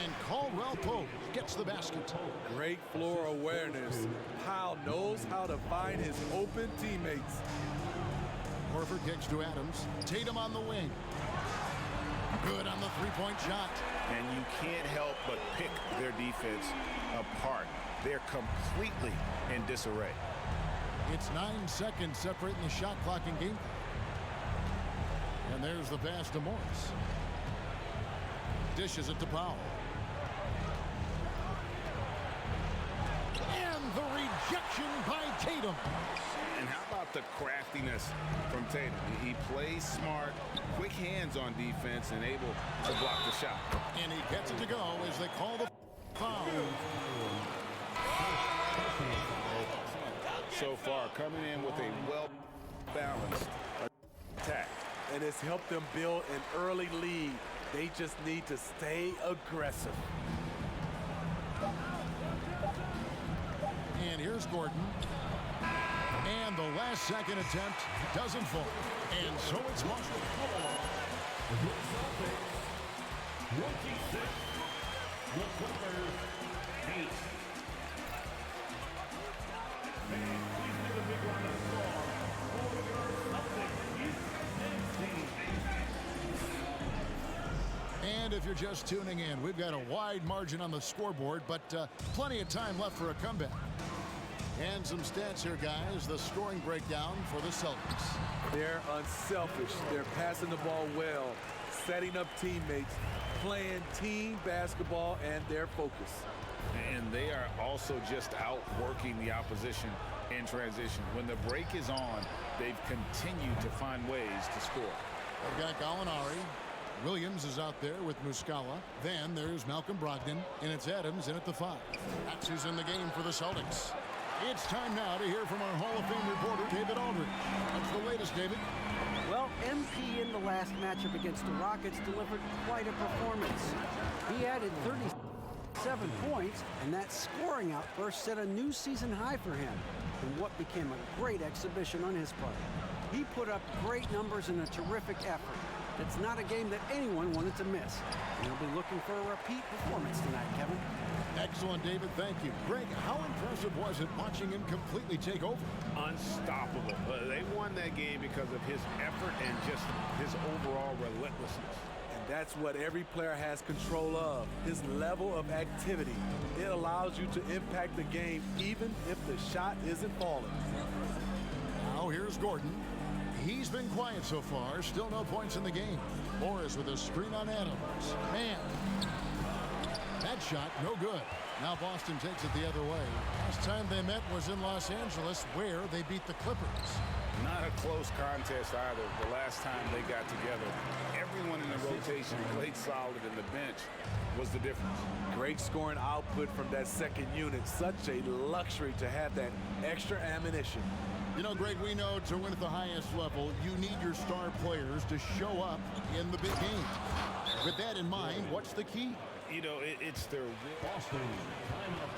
And Caldwell Pope gets the basket. Great floor awareness. Powell knows how to find his open teammates. Horford kicks to Adams. Tatum on the wing. Good on the three-point shot. And you can't help but pick their defense apart. They're completely in disarray. It's 9 seconds separating the shot clock and game. And there's the pass to Morris. Dishes it to Powell. And the rejection by Tatum. And how about the craftiness from Tatum? He plays smart, quick hands on defense, and able to block the shot. And he gets it to go as they call the foul. So far, coming in with a well-balanced attack. And it's helped them build an early lead. They just need to stay aggressive. And here's Gordon. And the last second attempt doesn't fall. And so it's Marshall. 26, the Clippers 8. Please give a big round of applause for your Celtics team. And if you're just tuning in, we've got a wide margin on the scoreboard, but plenty of time left for a comeback. And some stats here, guys. The scoring breakdown for the Celtics. They're unselfish. They're passing the ball well, setting up teammates, playing team basketball, and their focus. And they are also just outworking the opposition in transition. When the break is on, they've continued to find ways to score. They've got Gallinari. Williams is out there with Muscala. Then there's Malcolm Brogdon, and it's Adams in at the 5. That's who's in the game for the Celtics. It's time now to hear from our Hall of Fame reporter, David Aldridge. What's the latest, David? Well, MP in the last matchup against the Rockets delivered quite a performance. He added 37 points, and that scoring outburst set a new season high for him in what became a great exhibition on his part. He put up great numbers in a terrific effort. It's not a game that anyone wanted to miss. And he'll be looking for a repeat performance tonight, Kevin. Excellent, David. Thank you. Greg, how impressive was it watching him completely take over? Unstoppable. They won that game because of his effort and just his overall relentlessness. And that's what every player has control of, his level of activity. It allows you to impact the game even if the shot isn't falling. Now here's Gordon. He's been quiet so far. Still no points in the game. Morris with a screen on Adams. Man. That shot, no good. Now Boston takes it the other way. Last time they met was in Los Angeles, where they beat the Clippers. Not a close contest either. The last time they got together, everyone in the rotation played solid, and the bench was the difference. Great scoring output from that second unit. Such a luxury to have that extra ammunition. You know, Greg, we know to win at the highest level, you need your star players to show up in the big game. With that in mind, what's the key? You know, it's their Boston, timeout.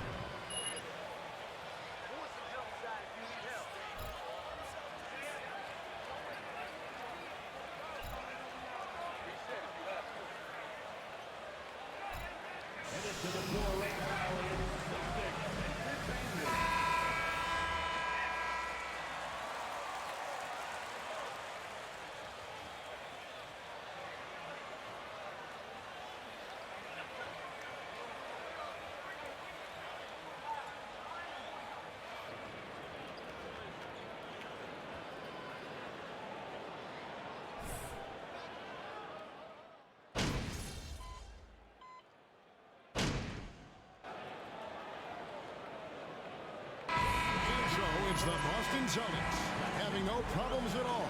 Headed to the floor right now is the It's the Boston Celtics, having no problems at all.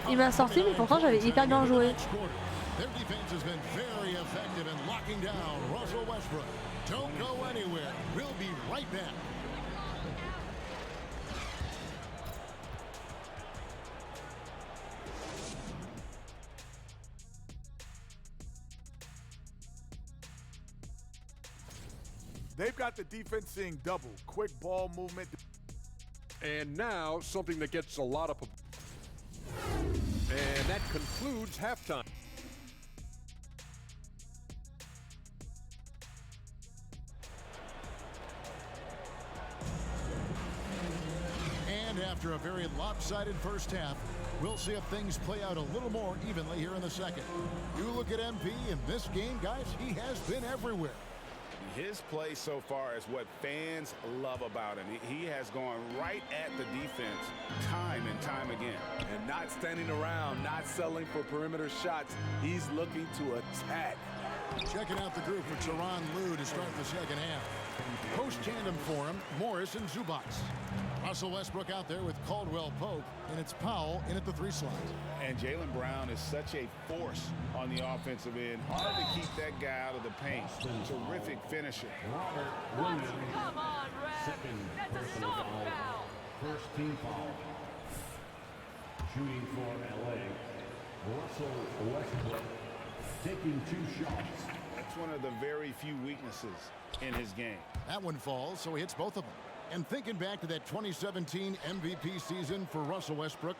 Il m'a sorti, mais pourtant j'avais hyper bien joué. Their defense has been very effective in locking down Russell Westbrook. Don't go anywhere. We'll be right back. They've got the defense seeing double. Quick ball movement. And now something that gets a lot of... And that concludes halftime. And after a very lopsided first half, we'll see if things play out a little more evenly here in the second. You look at MP in this game, guys, he has been everywhere. His play so far is what fans love about him. He has gone right at the defense time and time again. And not standing around, not settling for perimeter shots. He's looking to attack. Checking out the group for Tyronn Lue to start the second half. Post-tandem for him, Morris and Zubac. Russell Westbrook out there with Caldwell Pope, and it's Powell in at the 3 slot. And Jaylen Brown is such a force on the offensive end. Hard to keep that guy out of the paint. Terrific finisher. Robert Williams, second personal foul, first team foul. Shooting for LA, Russell Westbrook taking 2 shots. That's one of the very few weaknesses in his game. That one falls, so he hits both of them. And thinking back to that 2017 MVP season for Russell Westbrook,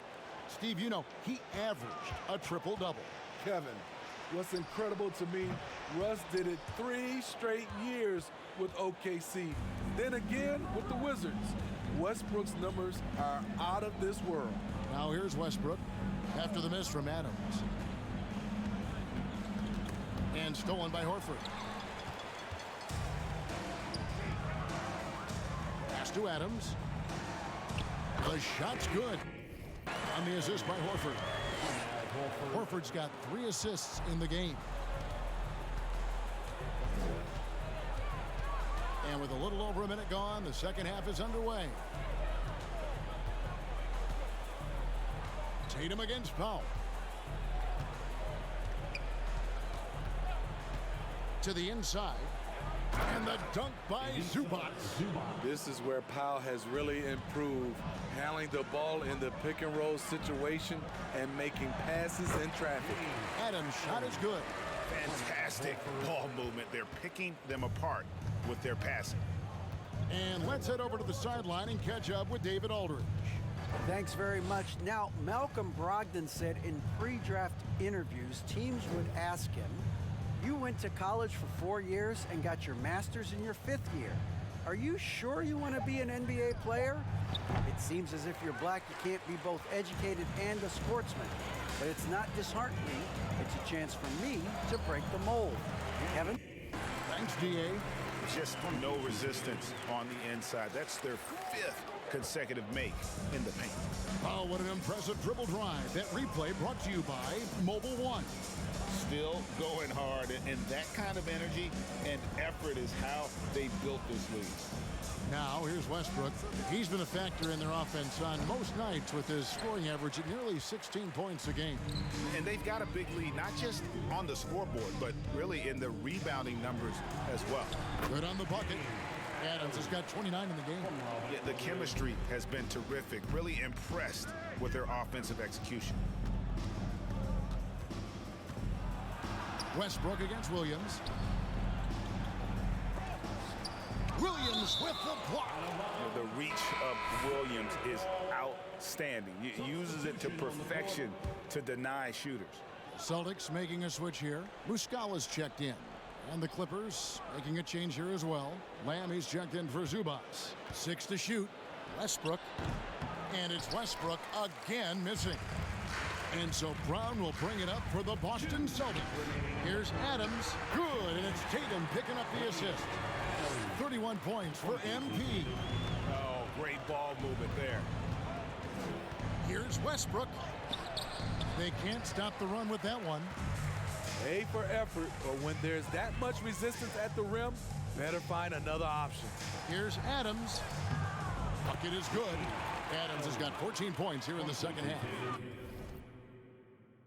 Steve, you know, he averaged a triple-double. Kevin, what's incredible to me, Russ did it 3 straight years with OKC. Then again with the Wizards. Westbrook's numbers are out of this world. Now here's Westbrook after the miss from Adams. And stolen by Horford. Pass to Adams. The shot's good. on the assist by Horford. Horford's got 3 assists in the game. And with a little over a minute gone, the second half is underway. Tatum against Powell. To the inside. And the dunk by Zubac. This is where Powell has really improved, handling the ball in the pick and roll situation and making passes in traffic. Adams' shot is good. Fantastic ball movement. They're picking them apart with their passing. And let's head over to the sideline and catch up with David Aldridge. Thanks very much. Now, Malcolm Brogdon said in pre-draft interviews, teams would ask him, you went to college for 4 years and got your master's in your 5th year. Are you sure you want to be an NBA player? It seems as if you're black, you can't be both educated and a sportsman. But it's not disheartening. It's a chance for me to break the mold. Kevin? Thanks, D.A. Just no resistance on the inside. That's their 5th consecutive make in the paint. Oh, what an impressive dribble drive. That replay brought to you by Mobile One. Still going hard, and that kind of energy and effort is how they built this league. Now, here's Westbrook. He's been a factor in their offense on most nights with his scoring average at nearly 16 points a game. And they've got a big lead, not just on the scoreboard, but really in the rebounding numbers as well. Good on the bucket. Adams has got 29 in the game. Yeah, the chemistry has been terrific. Really impressed with their offensive execution. Westbrook against Williams. Williams with the block. The reach of Williams is outstanding. He uses it to perfection to deny shooters. Celtics making a switch here. Muscala's checked in. And the Clippers making a change here as well. Lammy's checked in for Zubac. 6 to shoot. Westbrook. And it's Westbrook again missing. And so Brown will bring it up for the Boston Celtics. Here's Adams. Good. And it's Tatum picking up the assist. 31 points for MP. Oh, great ball movement there. Here's Westbrook. They can't stop the run with that one. A for effort, but when there's that much resistance at the rim, better find another option. Here's Adams. Bucket is good. Adams has got 14 points here in the second half.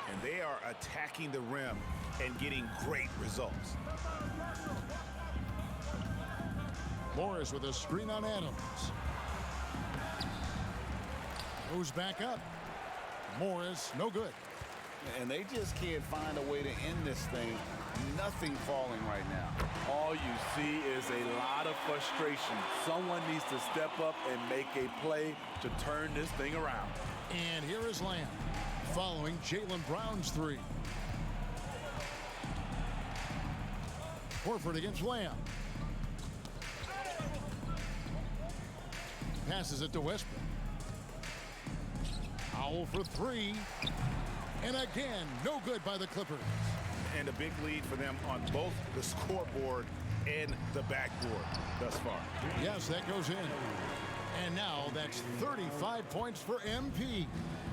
And they are attacking the rim and getting great results. Morris with a screen on Adams. Goes back up. Morris, no good. And they just can't find a way to end this thing. Nothing falling right now. All you see is a lot of frustration. Someone needs to step up and make a play to turn this thing around. And here is Lamb, following Jaylen Brown's 3. Horford against Lamb. Passes it to Westbrook. Powell for 3. And again, no good by the Clippers. And a big lead for them on both the scoreboard and the backboard thus far. Yes, that goes in. And now that's 35 points for MP.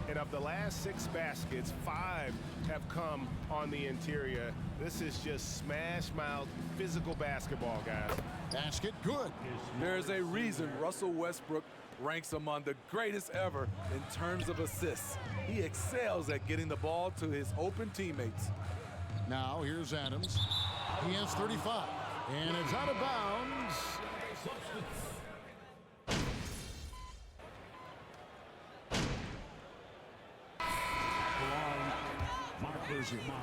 And of the last 6 baskets, 5 have come on the interior. This is just smash-mouth physical basketball, guys. Basket good. There's a reason Russell Westbrook ranks among the greatest ever in terms of assists. He excels at getting the ball to his open teammates. Now here's Adams. He has 35. And it's out of bounds.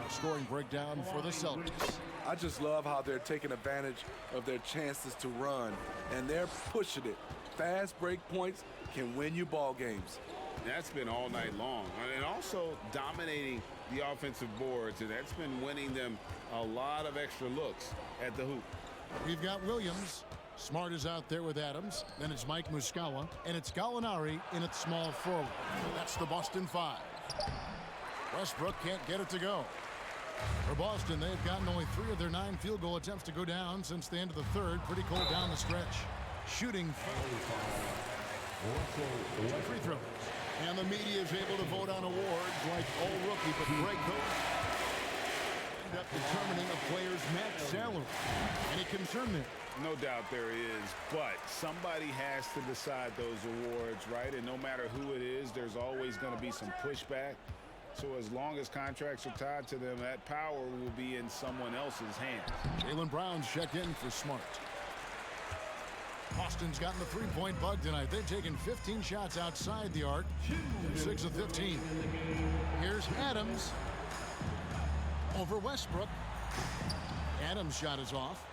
Scoring breakdown for the Celtics. I just love how they're taking advantage of their chances to run, and they're pushing it. Fast break points can win you ball games. That's been all night long. And also dominating the offensive boards, and that's been winning them a lot of extra looks at the hoop. We've got Williams. Smart is out there with Adams. Then it's Mike Muscala, and it's Gallinari in at small forward. That's the Boston 5. Westbrook can't get it to go. For Boston, they've gotten only 3 of their 9 field goal attempts to go down since the end of the third. Pretty cold down the stretch. Shooting 2 free throws. And the media is able to vote on awards like All Rookie, but Greg, those end up determining a player's max salary. Any concern there? No doubt there is, but somebody has to decide those awards, right? And no matter who it is, there's always going to be some pushback. So as long as contracts are tied to them, that power will be in someone else's hands. Jaylen Brown's checked in for Smart. Austin's gotten the three-point bug tonight. They've taken 15 shots outside the arc. They're 6 of 15. Here's Adams over Westbrook. Adams' shot is off.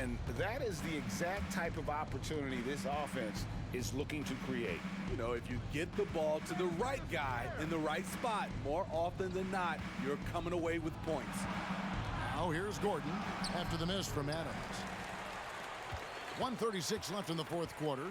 And that is the exact type of opportunity this offense is looking to create. You know, if you get the ball to the right guy in the right spot, more often than not, you're coming away with points. Now here's Gordon after the miss from Adams. 1:36 left in the fourth quarter.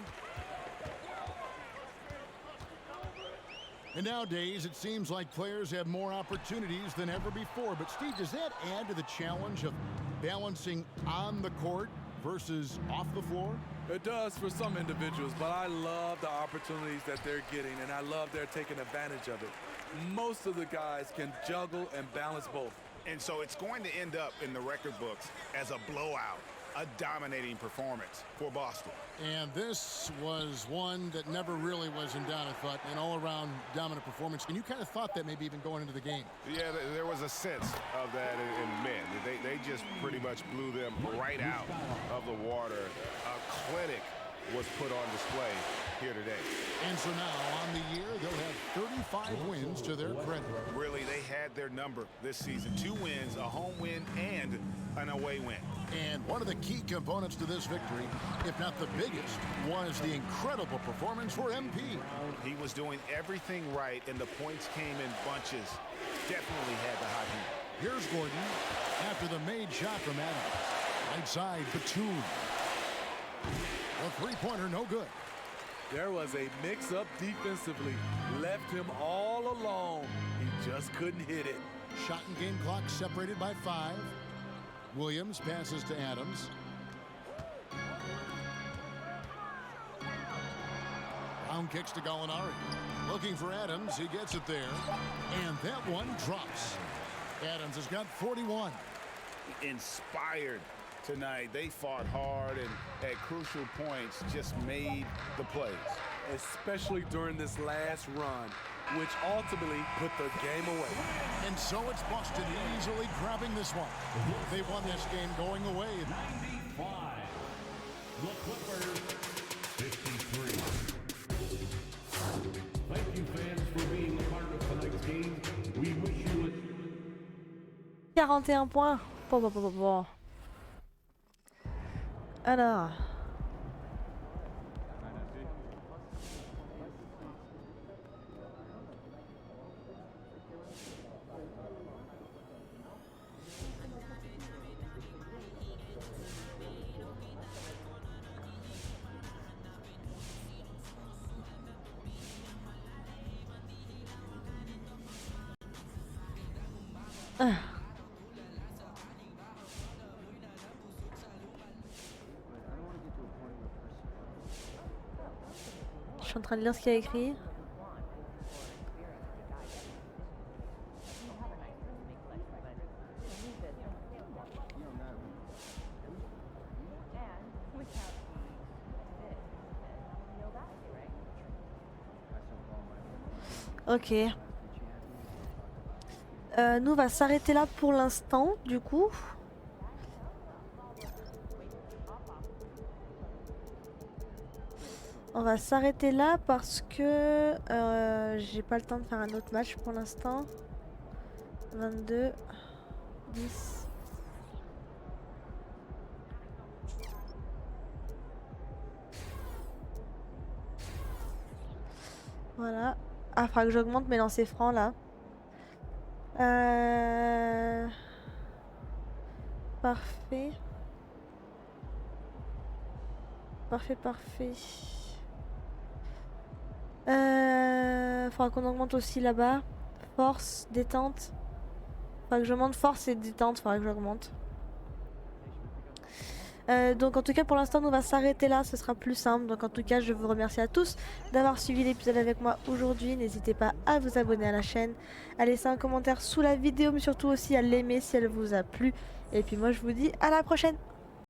And nowadays, it seems like players have more opportunities than ever before. But, Steve, does that add to the challenge of balancing on the court versus off the floor? It does for some individuals, but I love the opportunities that they're getting, and I love they're taking advantage of it. Most of the guys can juggle and balance both. And so it's going to end up in the record books as a blowout, a dominating performance for Boston. And this was one that never really was in doubt, I thought, an all-around dominant performance. And you kind of thought that maybe even going into the game. Yeah, there was a sense of that in men. They just pretty much blew them right out of the water. A clinic was put on display here today. And so now on the year, they'll have 35 wins to their credit. Really, they had their number this season. 2 wins, a home win, and an away win. And one of the key components to this victory, if not the biggest, was the incredible performance for MP. He was doing everything right, and the points came in bunches. Definitely had the hot hand. Here's Gordon after the made shot from Adams. Right side, Batum. A three-pointer, no good. There was a mix-up defensively. Left him all alone. He just couldn't hit it. Shot and game clock separated by 5. Williams passes to Adams. Brown kicks to Gallinari. Looking for Adams. He gets it there. And that one drops. Adams has got 41. Inspired tonight. They fought hard and at crucial points just made the plays. Especially during this last run, which ultimately put the game away. And so it's Boston easily grabbing this one. They won this game going away. 95. The Clippers, 53. Thank you, fans, for being a part of tonight's game. We wish you 41 points. Bon. Alors. Je suis en train de lire ce qu'il y a écrit. Ok. Nous on va s'arrêter là pour l'instant, du coup. On va s'arrêter là parce que j'ai pas le temps de faire un autre match pour l'instant. 22, 10. Voilà. Ah, faudra que j'augmente mes lancers francs là. Parfait. Parfait. Faudra qu'on augmente aussi là-bas. Force, détente. Faudra que j'augmente force et détente, faudra que j'augmente. Donc en tout cas pour l'instant on va s'arrêter là, ce sera plus simple. Donc en tout cas je vous remercie à tous d'avoir suivi l'épisode avec moi aujourd'hui. N'hésitez pas à vous abonner à la chaîne, à laisser un commentaire sous la vidéo, mais surtout aussi à l'aimer si elle vous a plu. Et puis moi je vous dis à la prochaine.